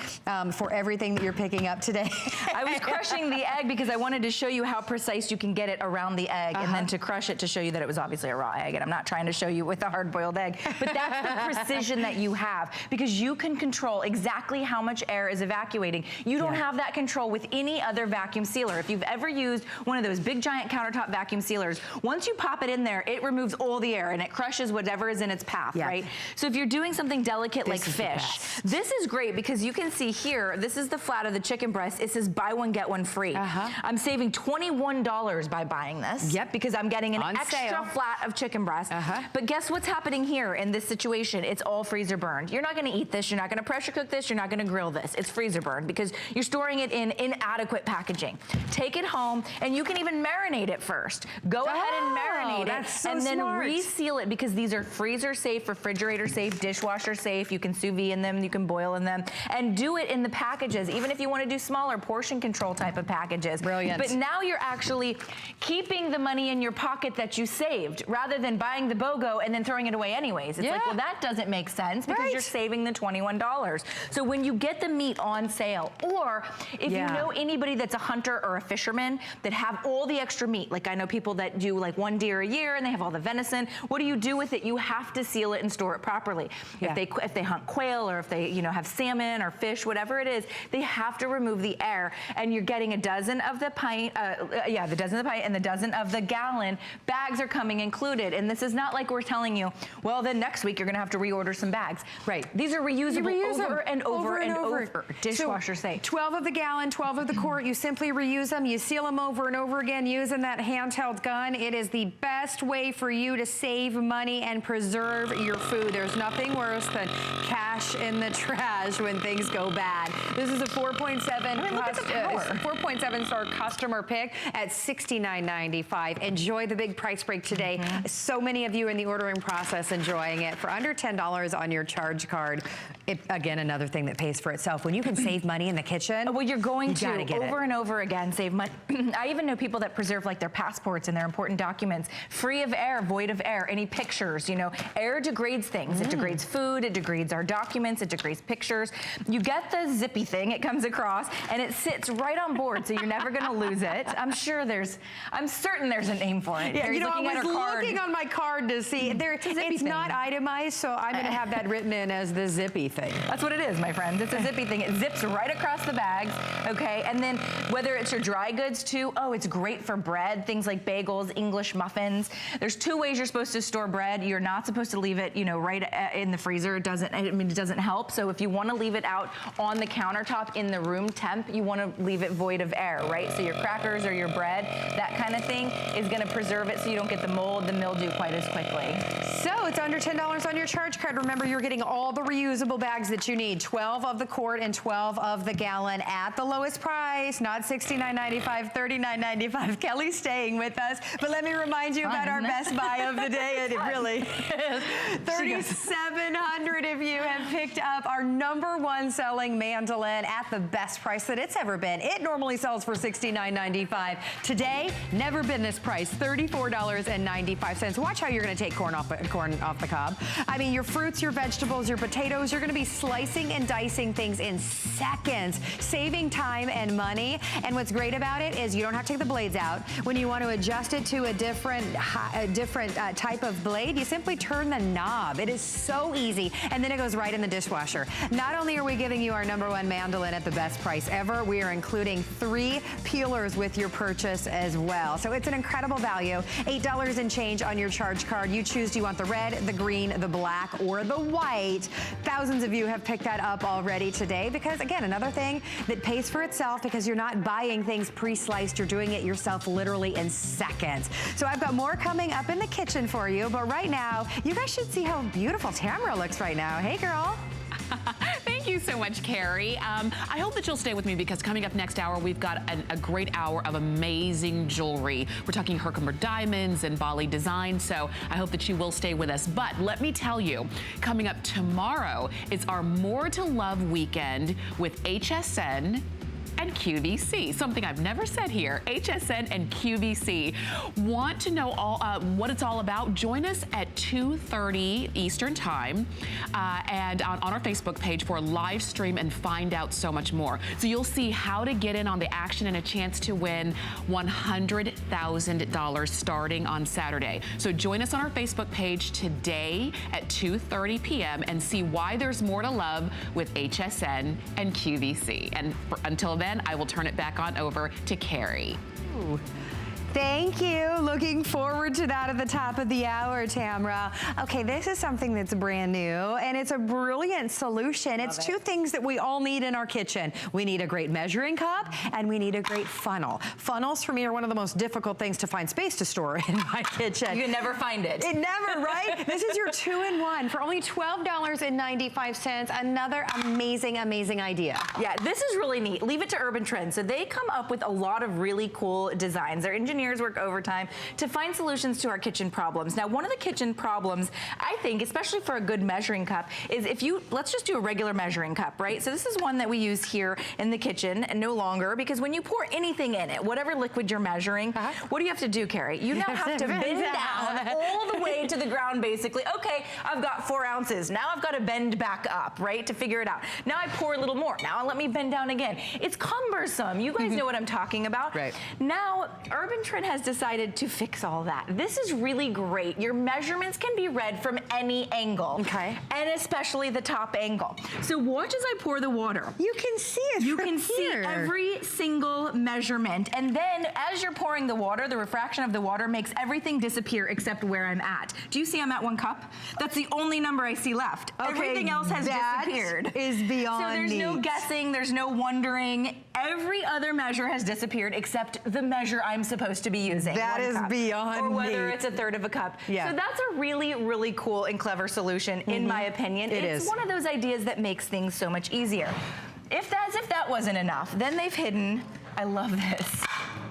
for everything that you're picking up today. I was crushing the egg because I wanted to show you how precise you can get it around the egg, and then to crush it to show you that it was obviously a raw egg. And I'm not trying to show you with a hard-boiled egg, but that's the precision that you have, because you can control exactly how much air is evacuating. You don't have that control with any other vacuum sealer. If you've ever used one of those big giant countertop vacuum sealers, once you pop it in there, it removes all the air and it crushes whatever is in its path, right? So if you're doing something delicate like fish, this is great because you can see here, this is the flat of the chicken breast. It says buy one, get one free. I'm saving $21 by buying this. Yep. Because I'm getting an On extra sale. flat of chicken breast. But guess what's happening here in this situation? It's all freezer burned. You're not gonna eat this, you're not gonna pressure cook this, you're not gonna grill this. It's freezer burned because you're storing it in inadequate packaging. Take it home, and you can even marinate it first. Go ahead and marinate it, so and then smart. reseal it, because these are freezer safe, refrigerator safe, dishwasher safe. You can sous vide in them, you can boil in them, and do it in the packages, even if you want to do smaller portion control type of packages. Brilliant. But now you're actually keeping the money in your pocket that you saved, rather than buying the BOGO and then throwing it away anyways. It's like, well, that doesn't make sense, because you're saving the $21. So when you get the meat on sale, or if you know anybody that's a hunter or a fisherman that have all the extra meat, like I know people that do like 1 deer a year and they have all the venison, what do you do with it? You have to seal it and store it properly. If they hunt quail, or if they have salmon or fish, whatever it is, they have to remove the air, and you're getting a dozen of the pint, the dozen of the pint and the dozen of the gallon. Bags are coming included, and this is not like we're telling you, well, then next week you're gonna have to reorder some bags. Right. These are reusable over and over and over. Dishwasher safe. 12 of the gallon, 12 of the quart. You simply reuse them. You seal them over and over again using that handheld gun. It is the best way for you to save money and preserve your food. There's nothing worse than cash in the trash when things go bad. This is a 4.7 star customer pick at $69.95. Enjoy the big price break today. So many of you in the ordering process enjoying it for under $10 on your charge card. Again, another thing that pays for itself. When you can save money in the kitchen, well, you're going to over and over again save money. I even know people that preserve like their passports and their important documents free of air, void of air, any pictures. Air degrades things. It degrades food, it degrades our documents, it degrades pictures. You get the zippy thing, it comes across, and it sits right on board, so you're never gonna lose it. I'm certain there's a name for it. Yeah, I was looking on my card to see. It's not itemized, so I'm gonna have that written in as the zippy thing. That's what it is, my friends. It's a zippy thing. It zips right across the bags, okay? And then whether it's your dry goods too, it's great for bread, things like bagels, English muffins. There's 2 ways you're supposed to store bread. You're not supposed to leave it, right in the freezer. It doesn't help. So if you want to leave it out on the countertop in the room temp, you want to leave it void of air, right? So your crackers or your bread, that kind of thing is going to preserve it so you don't get the mold, the mildew quite as quickly. So it's under $10 on your charge card. Remember, you're getting all the reusable bags that you need, 12 of the quart and 12 of the gallon at the lowest price, not $69.95, $39.95. Kelly's staying with us, but let me remind you about our best buy of the day, and it really is $3,700 if you have picked up our #1 selling mandolin at the best price that it's ever been. It normally sells for $69.95. Today, never been this price, $34.95. Watch how you're going to take corn off the cob. I mean, your fruits, your vegetables, your potatoes, you're going to be slicing and dicing things in seconds, saving time and money. And what's great about it is you don't have to take the blades out. When you want to adjust it to a different type of blade, you simply turn the knob. It is so easy, and then it goes right in the dishwasher. Not only are we giving you our #1 mandolin at the best price ever, we are including 3 peelers with your purchase as well. So it's an incredible value. $8 and change on your charge card. You choose, do you want the red, the green, the black, or the white? Thousands of you have picked that up already today because, again, another thing that pays for itself because you're not buying things pre-sliced. You're doing it yourself literally in seconds. So I've got more coming up in the kitchen for you, but right now, you guys should see how beautiful Tamara looks right now. Hey, girl. Thank you so much, Carrie. I hope that you'll stay with me because coming up next hour, we've got a great hour of amazing jewelry. We're talking Herkimer diamonds and Bali design, so I hope that you will stay with us. But let me tell you, coming up tomorrow is our More to Love weekend with HSN and QVC, something I've never said here. HSN and QVC. Want to know what it's all about? Join us at 2:30 Eastern Time and on our Facebook page for a live stream and find out so much more. So you'll see how to get in on the action and a chance to win $100,000 starting on Saturday. So join us on our Facebook page today at 2:30 p.m. and see why there's more to love with HSN and QVC. And until then, I will turn it back on over to Carrie. Ooh. Thank you. Looking forward to that at the top of the hour, Tamra. Okay, this is something that's brand new, and it's a brilliant solution. It's two things that we all need in our kitchen. We need a great measuring cup, and we need a great funnel. Funnels, for me, are one of the most difficult things to find space to store in my kitchen. You can never find it. It never, right? This is your two-in-one for only $12.95. Another amazing, amazing idea. Yeah, this is really neat. Leave it to Urban Trends. So they come up with a lot of really cool designs. Their engineers work overtime to find solutions to our kitchen problems. Now, one of the kitchen problems, I think, especially for a good measuring cup, is if you, let's just do a regular measuring cup, right? So this is one that we use here in the kitchen and no longer, because when you pour anything in it, whatever liquid you're measuring, what do you have to do, Carrie? You now have to bend down all the way to the ground, basically. Okay, I've got 4 ounces. Now I've got to bend back up, right, to figure it out. Now I pour a little more. Now let me bend down again. It's cumbersome. You guys know what I'm talking about. Right. Now, Urban Trend has decided to fix all that. This is really great. Your measurements can be read from any angle. Okay. And especially the top angle. So watch as I pour the water. You can see it You from can see here. every single measurement. And then as you're pouring the water, the refraction of the water makes everything disappear except where I'm at. Do you see I'm at 1 cup? That's the only number I see left. Okay, everything else has disappeared. That is beyond So there's no neat. guessing, there's no wondering. Every other measure has disappeared except the measure I'm supposed to be using. That 1 is cup. beyond Or whether neat. it's 1/3 of a cup. Yeah. So that's a really, really cool and clever solution, in my opinion. It's one of those ideas that makes things so much easier. If that wasn't enough, then they've hidden, I love this,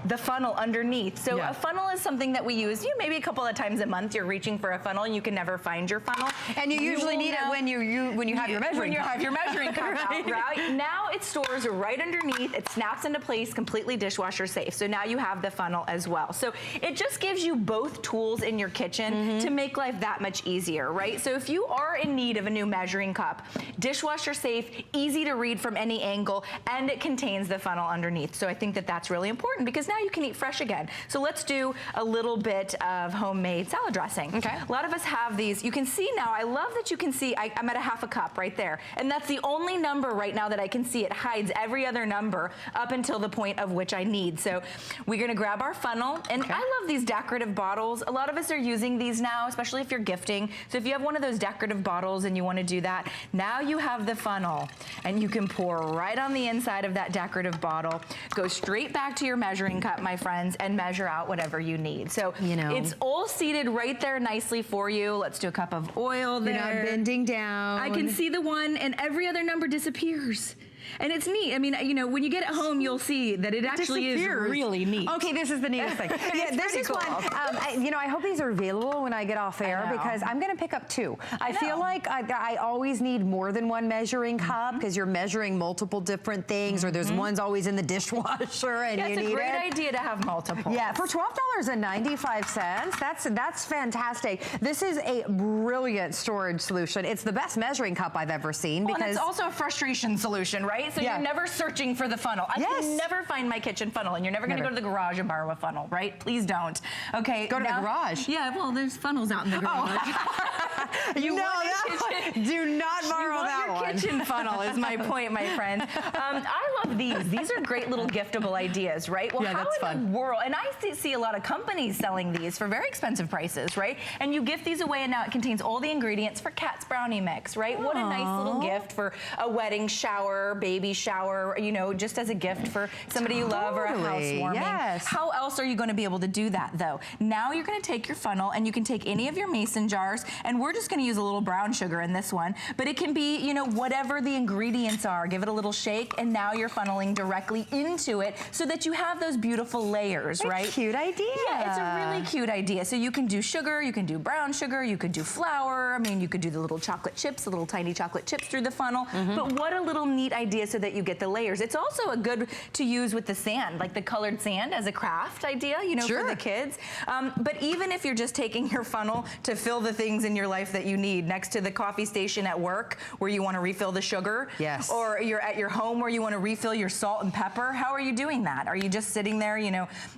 the funnel underneath. So a funnel is something that we use, maybe a couple of times a month. You're reaching for a funnel and you can never find your funnel. And you usually need it when you have your measuring cup. When you have your measuring cup out, right? Now it stores right underneath. It snaps into place, completely dishwasher safe. So now you have the funnel as well. So it just gives you both tools in your kitchen to make life that much easier, right? So if you are in need of a new measuring cup, dishwasher safe, easy to read from any angle, and it contains the funnel underneath. So I think that that's really important because now you can eat fresh again. So let's do a little bit of homemade salad dressing. Okay. A lot of us have these. You can see now, I love that you can see, I'm at a 1/2 cup right there. And that's the only number right now that I can see. It hides every other number up until the point of which I need. So we're gonna grab our funnel. And I love these decorative bottles. A lot of us are using these now, especially if you're gifting. So if you have one of those decorative bottles and you wanna do that, now you have the funnel and you can pour right on the inside of that decorative bottle. Go straight back to your measuring cup, my friends, and measure out whatever you need. So it's all seated right there nicely for you. Let's do a cup of oil there. You're not bending down. I can see the one and every other number disappears. And it's neat. I mean, when you get it home, you'll see that it actually is really neat. Okay, this is the neatest thing. Yeah, this is cool. One. I hope these are available when I get off air because I'm going to pick up 2. I feel like I always need more than 1 measuring cup because you're measuring multiple different things, or there's one's always in the dishwasher and you need it. It's a great idea to have multiple. Yeah, for $12.95, that's fantastic. This is a brilliant storage solution. It's the best measuring cup I've ever seen because and it's also a frustration solution, right? So you're never searching for the funnel. I can never find my kitchen funnel, and you're never going to go to the garage and borrow a funnel, right? Please don't. Okay. Go to the garage. Yeah, well, there's funnels out in the garage. You know that one. Do not borrow that one. Your kitchen funnel is my point, my friend. I love these. These are great little giftable ideas, right? Well, how in the world? And I see a lot of companies selling these for very expensive prices, right? And you gift these away, and now it contains all the ingredients for Kat's brownie mix, right? What a nice little gift for a wedding shower, baby shower, just as a gift for somebody you love or a housewarming. Yes. How else are you going to be able to do that, though? Now you're going to take your funnel, and you can take any of your mason jars, and we're just going to use a little brown sugar in this one, but it can be, whatever the ingredients are. Give it a little shake, and now you're funneling directly into it so that you have those beautiful layers, right? Cute idea. Yeah, it's a really cute idea. So you can do sugar, you can do brown sugar, you could do flour. I mean, you could do the little chocolate chips, the little tiny chocolate chips through the funnel. But what a little neat idea so that you get the layers. It's also a good to use with the sand, like the colored sand as a craft idea, for the kids. But even if you're just taking your funnel to fill the things in your life that you need, next to the coffee station at work where you want to refill the sugar, or you're at your home where you want to refill your salt and pepper, how are you doing that? Are you just sitting there,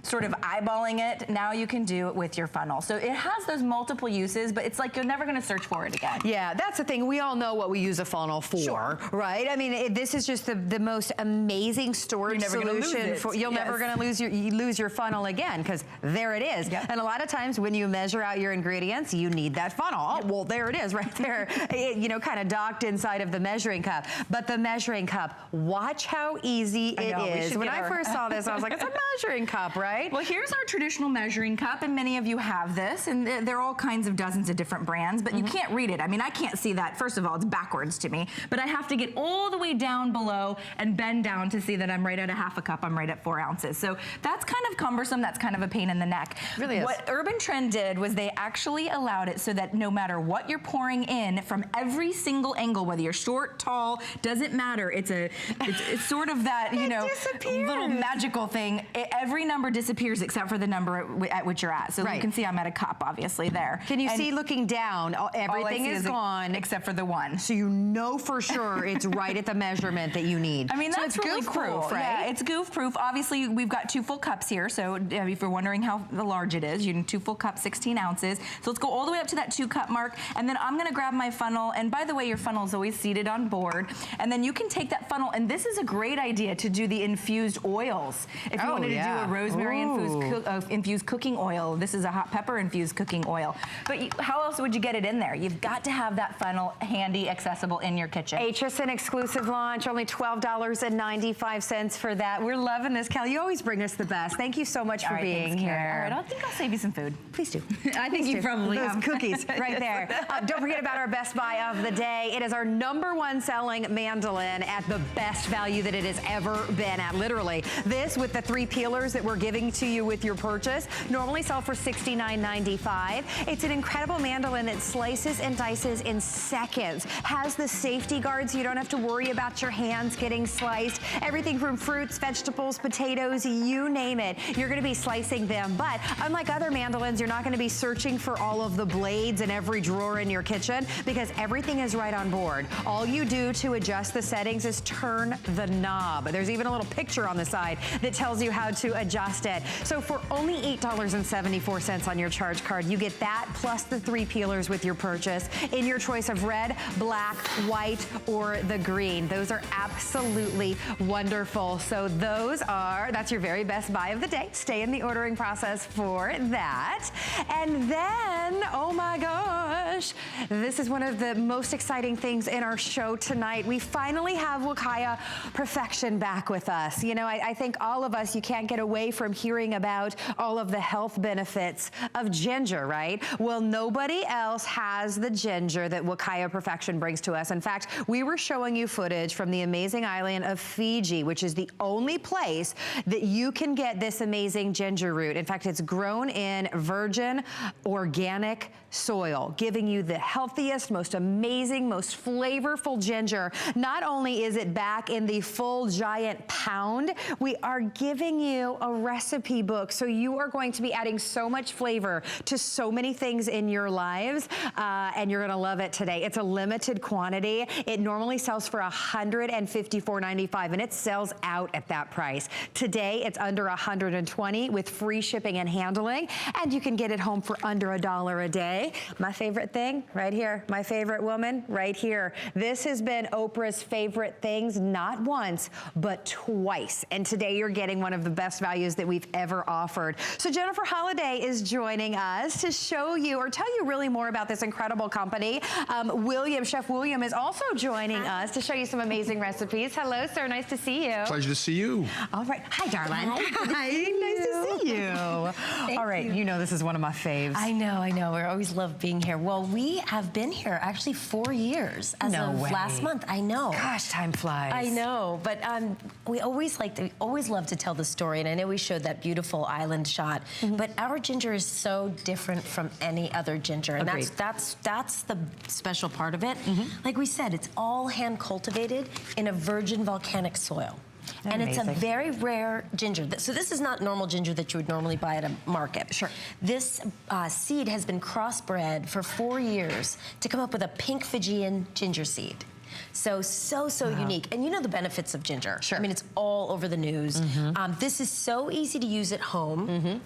sort of eyeballing it? Now you can do it with your funnel. So it has those multiple uses, but it's like you're never going to search for it again. Yeah, that's the thing. We all know what we use a funnel for, right? I mean, this is is just the most amazing storage solution. You're never going to lose your funnel again, because there it is. Yep. And a lot of times when you measure out your ingredients, you need that funnel. Oh, well, there it is right there, you know, kind of docked inside of the measuring cup. But the measuring cup, watch how easy it is. When I first saw this, I was like, it's a measuring cup, right? Well, here's our traditional measuring cup, and many of you have this, and there are all kinds of dozens of different brands, but you can't read it. I mean, I can't see that. First of all, it's backwards to me, but I have to get all the way down below and bend down to see that I'm right at a half a cup, I'm right at 4 ounces. So that's kind of cumbersome, that's kind of a pain in the neck. It really is. What Urban Trend did was they actually allowed it so that no matter what you're pouring in from every single angle, whether you're short, tall, doesn't matter. It's sort of that, you know, little magical thing. Every number disappears except for the number at which you're at. So you can see I'm at a cup, obviously, there. Can you see looking down? Everything is gone except for the 1. So you know for sure it's right at the measurement that you need. I mean, that's really goof-proof, cool. right? Yeah, it's goof-proof. Obviously, we've got 2 full cups here, so if you're wondering how large it is, you need 2 full cups, 16 ounces. So let's go all the way up to that 2 cup mark, and then I'm gonna grab my funnel, and by the way, your funnel is always seated on board, and then you can take that funnel, and this is a great idea to do the infused oils. If you wanted to do a rosemary infused cooking oil, this is a hot pepper infused cooking oil. But how else would you get it in there? You've got to have that funnel handy, accessible in your kitchen. HSN exclusive launch, only $12.95 for that. We're loving this, Kelly. You always bring us the best. Thank you so much for being here. All right, I think I'll save you some food. Please do. I think you probably have. Those cookies right there. Don't forget about our best buy of the day. It is our #1 selling mandolin at the best value that it has ever been at, literally. This with the 3 peelers that we're giving to you with your purchase normally sell for $69.95. It's an incredible mandolin that slices and dices in seconds. Has the safety guards so you don't have to worry about your hands getting sliced. Everything from fruits, vegetables, potatoes, you name it. You're gonna be slicing them. But unlike other mandolins, you're not gonna be searching for all of the blades in every drawer in your kitchen, because everything is right on board. All you do to adjust the settings is turn the knob. There's even a little picture on the side that tells you how to adjust it. So for only $8.74 on your charge card, you get that plus the 3 peelers with your purchase in your choice of red, black, white, or the green. Those are absolutely wonderful. So that's your very best buy of the day. Stay in the ordering process for that. And then, oh my gosh, this is one of the most exciting things in our show tonight. We finally have Wakaya Perfection back with us. You know, I think all of us, you can't get away from hearing about all of the health benefits of ginger, right? Well, nobody else has the ginger that Wakaya Perfection brings to us. In fact, we were showing you footage from the amazing island of Fiji, which is the only place that you can get this amazing ginger root. In fact, it's grown in virgin organic soil, giving you the healthiest, most amazing, most flavorful ginger. Not only is it back in the full giant pound, we are giving you a recipe book. So you are going to be adding so much flavor to so many things in your lives, and you're gonna love it today. It's a limited quantity. It normally sells for $154.95, and it sells out at that price. Today, it's under $120 with free shipping and handling, and you can get it home for under $1 a day. My favorite thing, right here. My favorite woman, right here. This has been Oprah's favorite things, not once, but twice. And today you're getting one of the best values that we've ever offered. So Jennifer Holliday is joining us to show you, or tell you really more about this incredible company. Chef William is also joining us to show you some amazing recipes. Hello, sir, nice to see you. Pleasure to see you. All right, hi, darling. Hi, nice to see you. All right, you know this is one of my faves. I know. We always love being here. Well, we have been here actually 4 years as of last month. I know. Gosh, time flies. I know, but we always love to tell the story, and I know we showed that beautiful island shot, but our ginger is so different from any other ginger, and that's the special part of it. Like we said, it's all hand cultivated in a virgin volcanic soil. And it's a very rare ginger. So this is not normal ginger that you would normally buy at a market. Sure. This seed has been crossbred for 4 years to come up with a pink Fijian ginger seed. So unique. And you know the benefits of ginger. Sure. I mean, it's all over the news. This is so easy to use at home.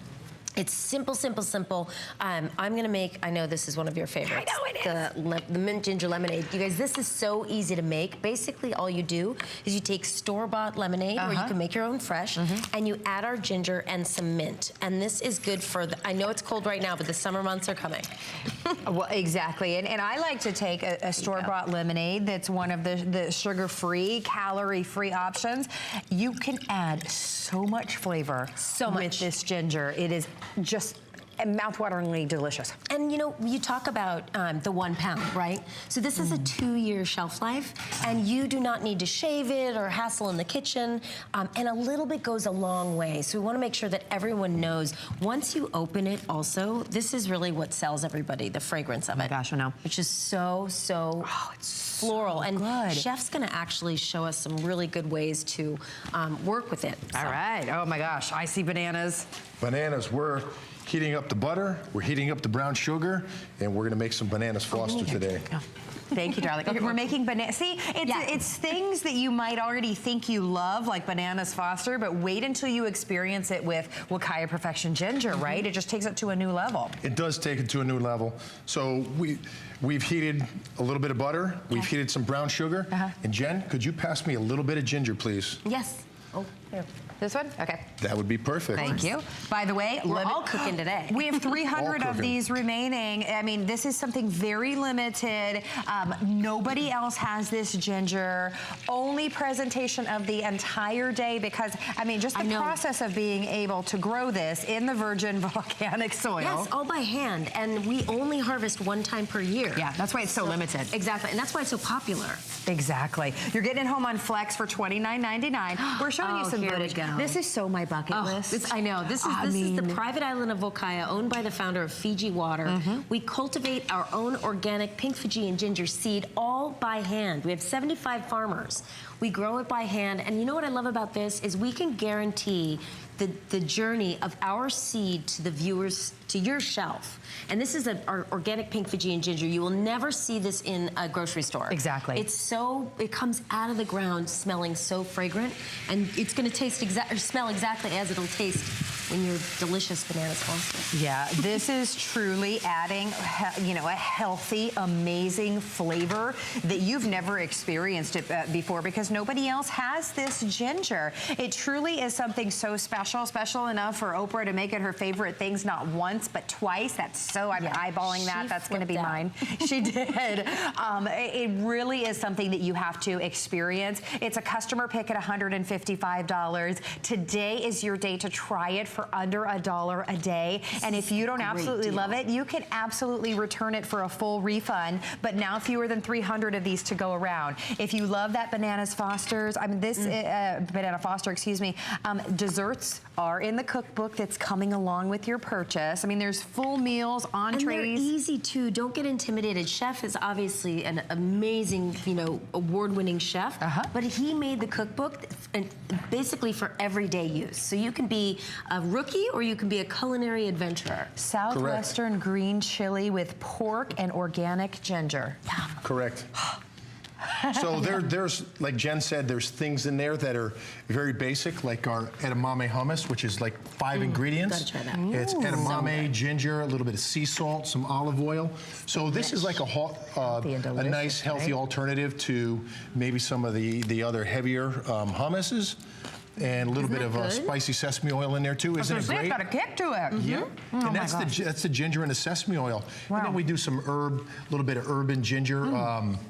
It's simple, simple, simple. I'm gonna make, I know this is one of your favorites. I know it is. The mint ginger lemonade. You guys, this is so easy to make. Basically, all you do is you take store-bought lemonade, or you can make your own fresh, and you add our ginger and some mint. And this is good for, I know it's cold right now, but the summer months are coming. Well, exactly. And I like to take a store-bought lemonade that's one of the sugar-free, calorie-free options. You can add so much flavor with this ginger. It is just mouth-wateringly delicious. And you know, you talk about the 1 pound, right? So this is a 2-year shelf life, and you do not need to shave it or hassle in the kitchen, and a little bit goes a long way. So we want to make sure that everyone knows, once you open it also, this is really what sells everybody, the fragrance of it. Oh my gosh, I know. Which is so it's floral. so and good. Chef's gonna actually show us some really good ways to work with it. All right, oh my gosh, I see bananas. Bananas, we're heating up the butter, we're heating up the brown sugar, and we're gonna make some bananas Foster today. Oh. Thank you, darling. Okay, we're making banana. See, it's things that you might already think you love, like bananas Foster, but wait until you experience it with Wakaya Perfection Ginger, right? It just takes it to a new level. It does take it to a new level. So we've heated a little bit of butter, we've heated some brown sugar, and Jen, could you pass me a little bit of ginger, please? Yes. Oh, here. This one? Okay. That would be perfect. Thank you. By the way, we're all cooking today. We have 300 of these remaining. I mean, this is something very limited. Nobody else has this ginger. Only presentation of the entire day because, I mean, just the process of being able to grow this in the virgin volcanic soil. Yes, all by hand. And we only harvest 1 time per year. Yeah, that's why it's so limited. Exactly, and that's why it's so popular. Exactly. You're getting it home on Flex for $29.99. We're showing you some here footage. we go. This is so my bucket list. I know. This is the private island of Wakaya, owned by the founder of Fiji Water. We cultivate our own organic pink Fijian ginger seed all by hand. We have 75 farmers. We grow it by hand, and you know what I love about this is we can guarantee the journey of our seed to the viewers, to your shelf. And this is our organic pink Fijian ginger. You will never see this in a grocery store. Exactly. It comes out of the ground smelling so fragrant, and it's gonna smell exactly as it'll taste when your delicious bananas Foster. Yeah, this is truly adding, you know, a healthy, amazing flavor that you've never experienced it before because nobody else has this ginger. It truly is something so special enough for Oprah to make it her favorite things not once but twice. That's so, I'm eyeballing that. That's going to be mine. She did. It really is something that you have to experience. It's a customer pick at $155. Today is your day to try it for under $1 a day. And if you don't absolutely love it, you can absolutely return it for a full refund. But now fewer than 300 of these to go around. If you love that bananas Foster's, I mean this banana Foster, excuse me, desserts are in the cookbook that's coming along with your purchase. I mean, there's full meals, entrees. And they're easy too. Don't get intimidated. Chef is obviously an amazing, you know, award-winning chef, but he made the cookbook basically for everyday use. So you can be a rookie or you can be a culinary adventurer. Southwestern green chili with pork and organic ginger. Correct. So there's, like Jen said, there's things in there that are very basic, like our edamame hummus, which is like 5 ingredients. Gotta try that. It's edamame, ginger, a little bit of sea salt, some olive oil. So this is like a nice, healthy alternative to maybe some of the other heavier hummuses. And a little bit of spicy sesame oil in there too. Isn't it great? It's got a kick to it. Yeah. And that's the ginger and the sesame oil. Wow. And then we do some herb, a little bit of herb and ginger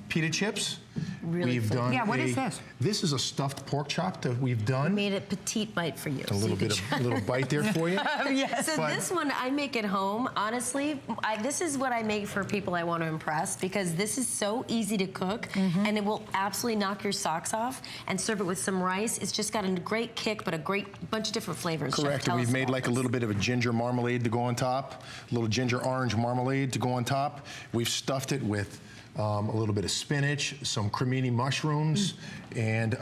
pita chips. Really we've done. Yeah, what is this? This is a stuffed pork chop that we've done. Made a petite bite for you. A little bit of a little bite there for you. Yes. So this one I make at home. Honestly, this is what I make for people I want to impress because this is so easy to cook and it will absolutely knock your socks off. And serve it with some rice. It's just got a great kick, but a great bunch of different flavors. Correct. And we've made like a little bit of a ginger marmalade to go on top, a little ginger orange marmalade to go on top. We've stuffed it with a little bit of spinach, some cremini mushrooms, and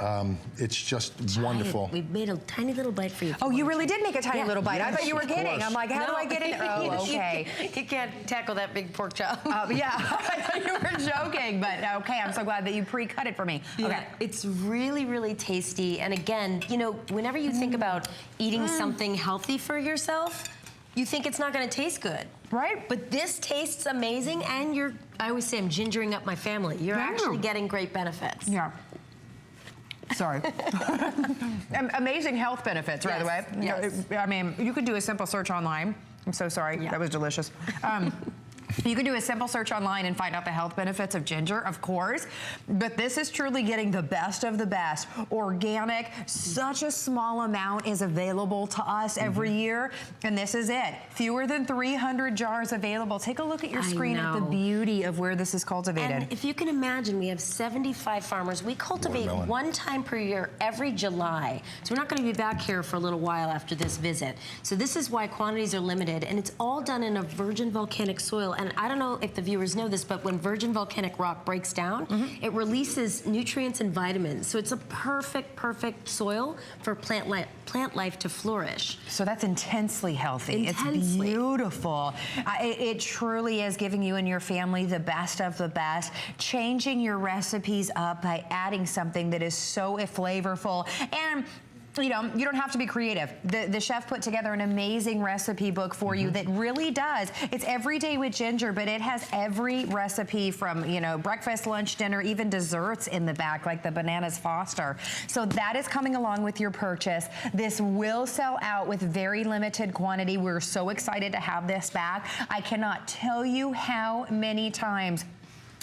it's just wonderful. We made a tiny little bite for you. Oh, you really did make a tiny little bite. Yes, I thought you were kidding. I'm like, how do I get in? Oh, okay. You can't tackle that big pork chop. Yeah, I thought you were joking, but okay, I'm so glad that you pre-cut it for me. Yeah, okay. it's really, really tasty. And again, you know, whenever you think about eating something healthy for yourself, you think it's not going to taste good. Right. But this tastes amazing, and I always say I'm gingering up my family. You're actually getting great benefits. Yeah. Sorry. Amazing health benefits, by the way. Yes. I mean, you could do a simple search online. I'm so sorry. That was delicious. You can do a simple search online and find out the health benefits of ginger, of course, but this is truly getting the best of the best. Organic, such a small amount is available to us every year, and this is it. Fewer than 300 jars available. Take a look at your screen at the beauty of where this is cultivated. And if you can imagine, we have 75 farmers. We cultivate one time per year every July. So we're not going to be back here for a little while after this visit. So this is why quantities are limited, and it's all done in a virgin volcanic soil. And I don't know if the viewers know this, but when virgin volcanic rock breaks down, it releases nutrients and vitamins. So it's a perfect soil for plant life to flourish. So that's intensely healthy. It's beautiful. It truly is giving you and your family the best of the best, changing your recipes up by adding something that is so flavorful. And you know, you don't have to be creative. The chef put together an amazing recipe book for you that really does. It's every day with ginger, but it has every recipe from, you know, breakfast, lunch, dinner, even desserts in the back, like the Bananas Foster. So that is coming along with your purchase. This will sell out with very limited quantity. We're so excited to have this back. I cannot tell you how many times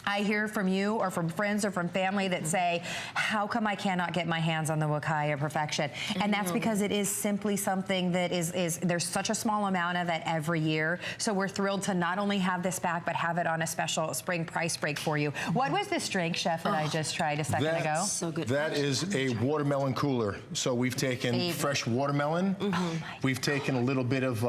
I hear from you or from friends or from family that say, how come I cannot get my hands on the Wakaya Perfection? And that's because it is simply something that is there's such a small amount of it every year. So we're thrilled to not only have this back, but have it on a special spring price break for you. What was this drink, Chef, that I just tried a second ago? So good. That is a watermelon cooler. So we've taken fresh watermelon. We've taken a little bit of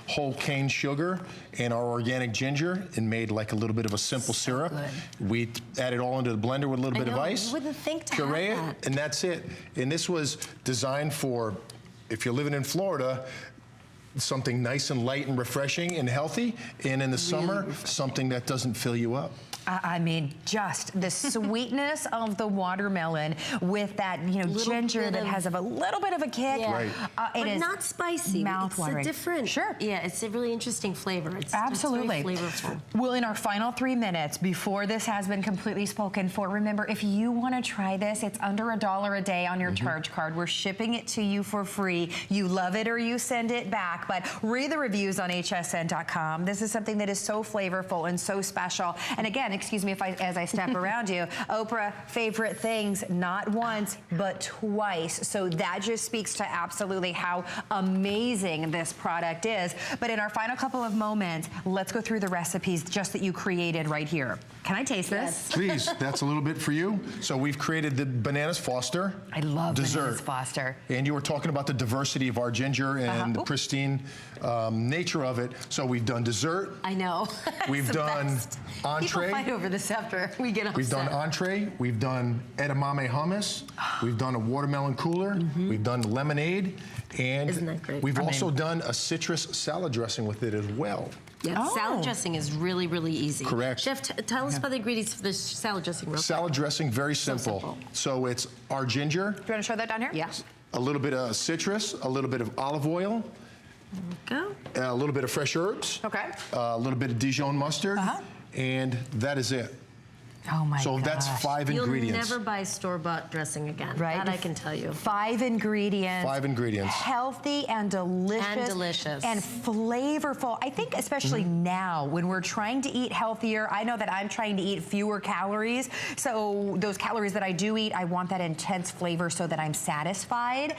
whole cane sugar and our organic ginger and made like a little bit of a simple syrup. We add it all into the blender with a little bit of ice. You wouldn't think to puree have that. it, and that's it. And this was designed for, if you're living in Florida, something nice and light and refreshing and healthy, and in the summer, something that doesn't fill you up. I mean, just the sweetness of the watermelon with that, you know, ginger that has a little bit of a kick. Yeah. Right. It but is not spicy. mouth-watering. It's a different. Sure. Yeah, it's a really interesting flavor. It's absolutely very flavorful. Well, in our final 3 minutes before this has been completely spoken for, remember, if you want to try this, it's under $1 a day on your charge card. We're shipping it to you for free. You love it or you send it back, but read the reviews on hsn.com. This is something that is so flavorful and so special. And again, excuse me as I step around you, Oprah, favorite things, not once, but twice. So that just speaks to absolutely how amazing this product is. But in our final couple of moments, let's go through the recipes just that you created right here. Can I taste this? Please, that's a little bit for you. So we've created the Bananas Foster. I love dessert. Bananas Foster. And you were talking about the diversity of our ginger and the pristine nature of it. So we've done dessert. I know. We've done entree. People fight over this after we get upset. We've done entree. We've done edamame hummus. We've done a watermelon cooler. We've done lemonade. And isn't that great? we've also done a citrus salad dressing with it as well. Yeah, salad dressing is really, really easy. Correct. Chef, tell us about the ingredients for this salad dressing real quick. Salad dressing, very simple. So it's our ginger. Do you want to show that down here? Yes. A little bit of citrus, a little bit of olive oil, Go. a little bit of fresh herbs, Okay. a little bit of Dijon mustard, and that is it. Oh my So that's 5 ingredients. You'll never buy store-bought dressing again. Right. That I can tell you. 5 ingredients. 5 ingredients. Healthy and delicious. And delicious. And flavorful. I think especially now when we're trying to eat healthier, I know that I'm trying to eat fewer calories. So those calories that I do eat, I want that intense flavor so that I'm satisfied.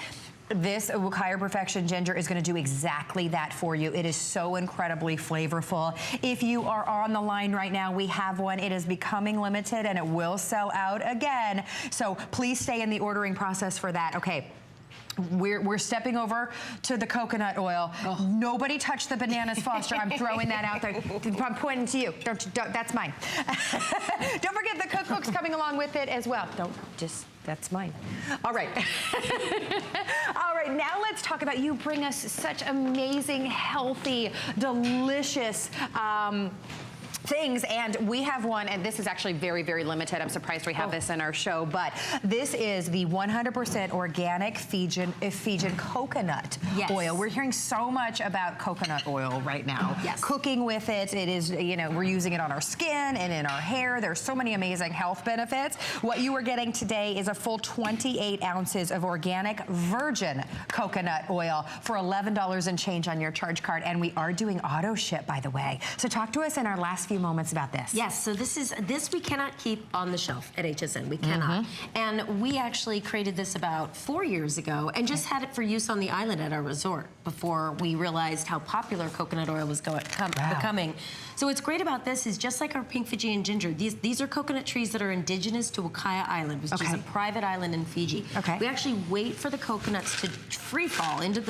This Wakaya Perfection ginger is going to do exactly that for you. It is so incredibly flavorful. If you are on the line right now, we have one. It is becoming limited and it will sell out again. So please stay in the ordering process for that. Okay. We're stepping over to the coconut oil. Nobody touch the Bananas Foster. I'm throwing that out there. I'm pointing to you. Don't, that's mine. Don't forget the cookbook's coming along with it as well. That's mine. All right. All right, now let's talk about, you bring us such amazing, healthy, delicious, things, and we have one, and this is actually very, very limited. I'm surprised we have this in our show, but this is the 100% organic Fijian coconut oil. We're hearing so much about coconut oil right now. Yes. Cooking with it, it is, you know, we're using it on our skin and in our hair. There's so many amazing health benefits. What you are getting today is a full 28 ounces of organic virgin coconut oil for $11 and change on your charge card, and we are doing auto ship, by the way. So talk to us in our last few moments about this. Yes, so this we cannot keep on the shelf at HSN. We cannot. And we actually created this about 4 years ago and just had it for use on the island at our resort before we realized how popular coconut oil was becoming. So what's great about this is just like our pink Fijian ginger, these are coconut trees that are indigenous to Wakaya Island, which is a private island in Fiji. We actually wait for the coconuts to free fall into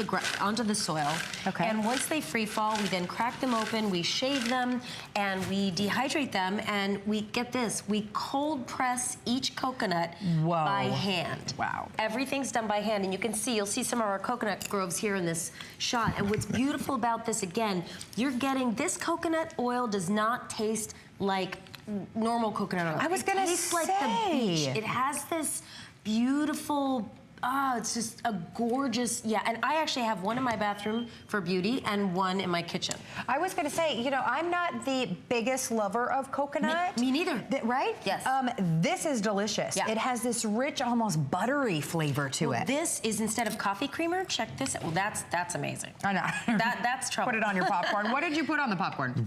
onto the soil. And once they free fall, we then crack them open, we shave them, and we dehydrate them, and we get this, we cold press each coconut by hand. Everything's done by hand, and you can see, you'll see some of our coconut groves here in this shot. And what's beautiful about this, again, you're getting this coconut oil does not taste like normal coconut oil. I was gonna say. It tastes like the beach. It has this beautiful, it's just a gorgeous, and I actually have one in my bathroom for beauty and one in my kitchen. I was gonna say, you know, I'm not the biggest lover of coconut. Me neither. Right? Yes. This is delicious. It has this rich, almost buttery flavor to it. This is instead of coffee creamer, check this out. Well, that's amazing. I know. That's trouble. Put it on your popcorn. What did you put on the popcorn?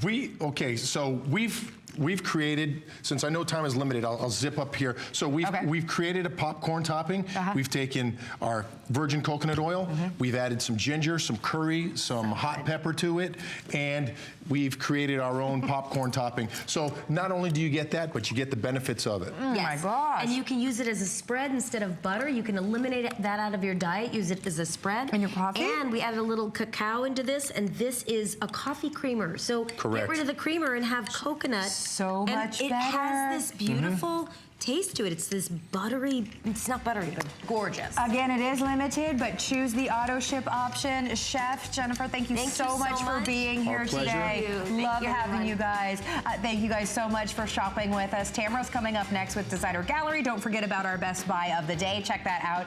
So we've created, since I know time is limited, I'll zip up here. So we've created a popcorn topping. We've taken our virgin coconut oil, we've added some ginger, some curry, some hot pepper to it, and we've created our own popcorn topping. So not only do you get that, but you get the benefits of it. Oh my gosh. And you can use it as a spread instead of butter. You can eliminate that out of your diet, use it as a spread. In your coffee? And we added a little cacao into this, and this is a coffee creamer. So get rid of the creamer and have coconut. So much better. It has this beautiful taste to it. It's this buttery, it's not buttery, but gorgeous. Again, it is limited, but choose the auto ship option. Chef Jennifer, thank you so much for being here today. Love having you guys. Thank you guys so much for shopping with us. Tamara's coming up next with Designer Gallery. Don't forget about our Best Buy of the day. Check that out.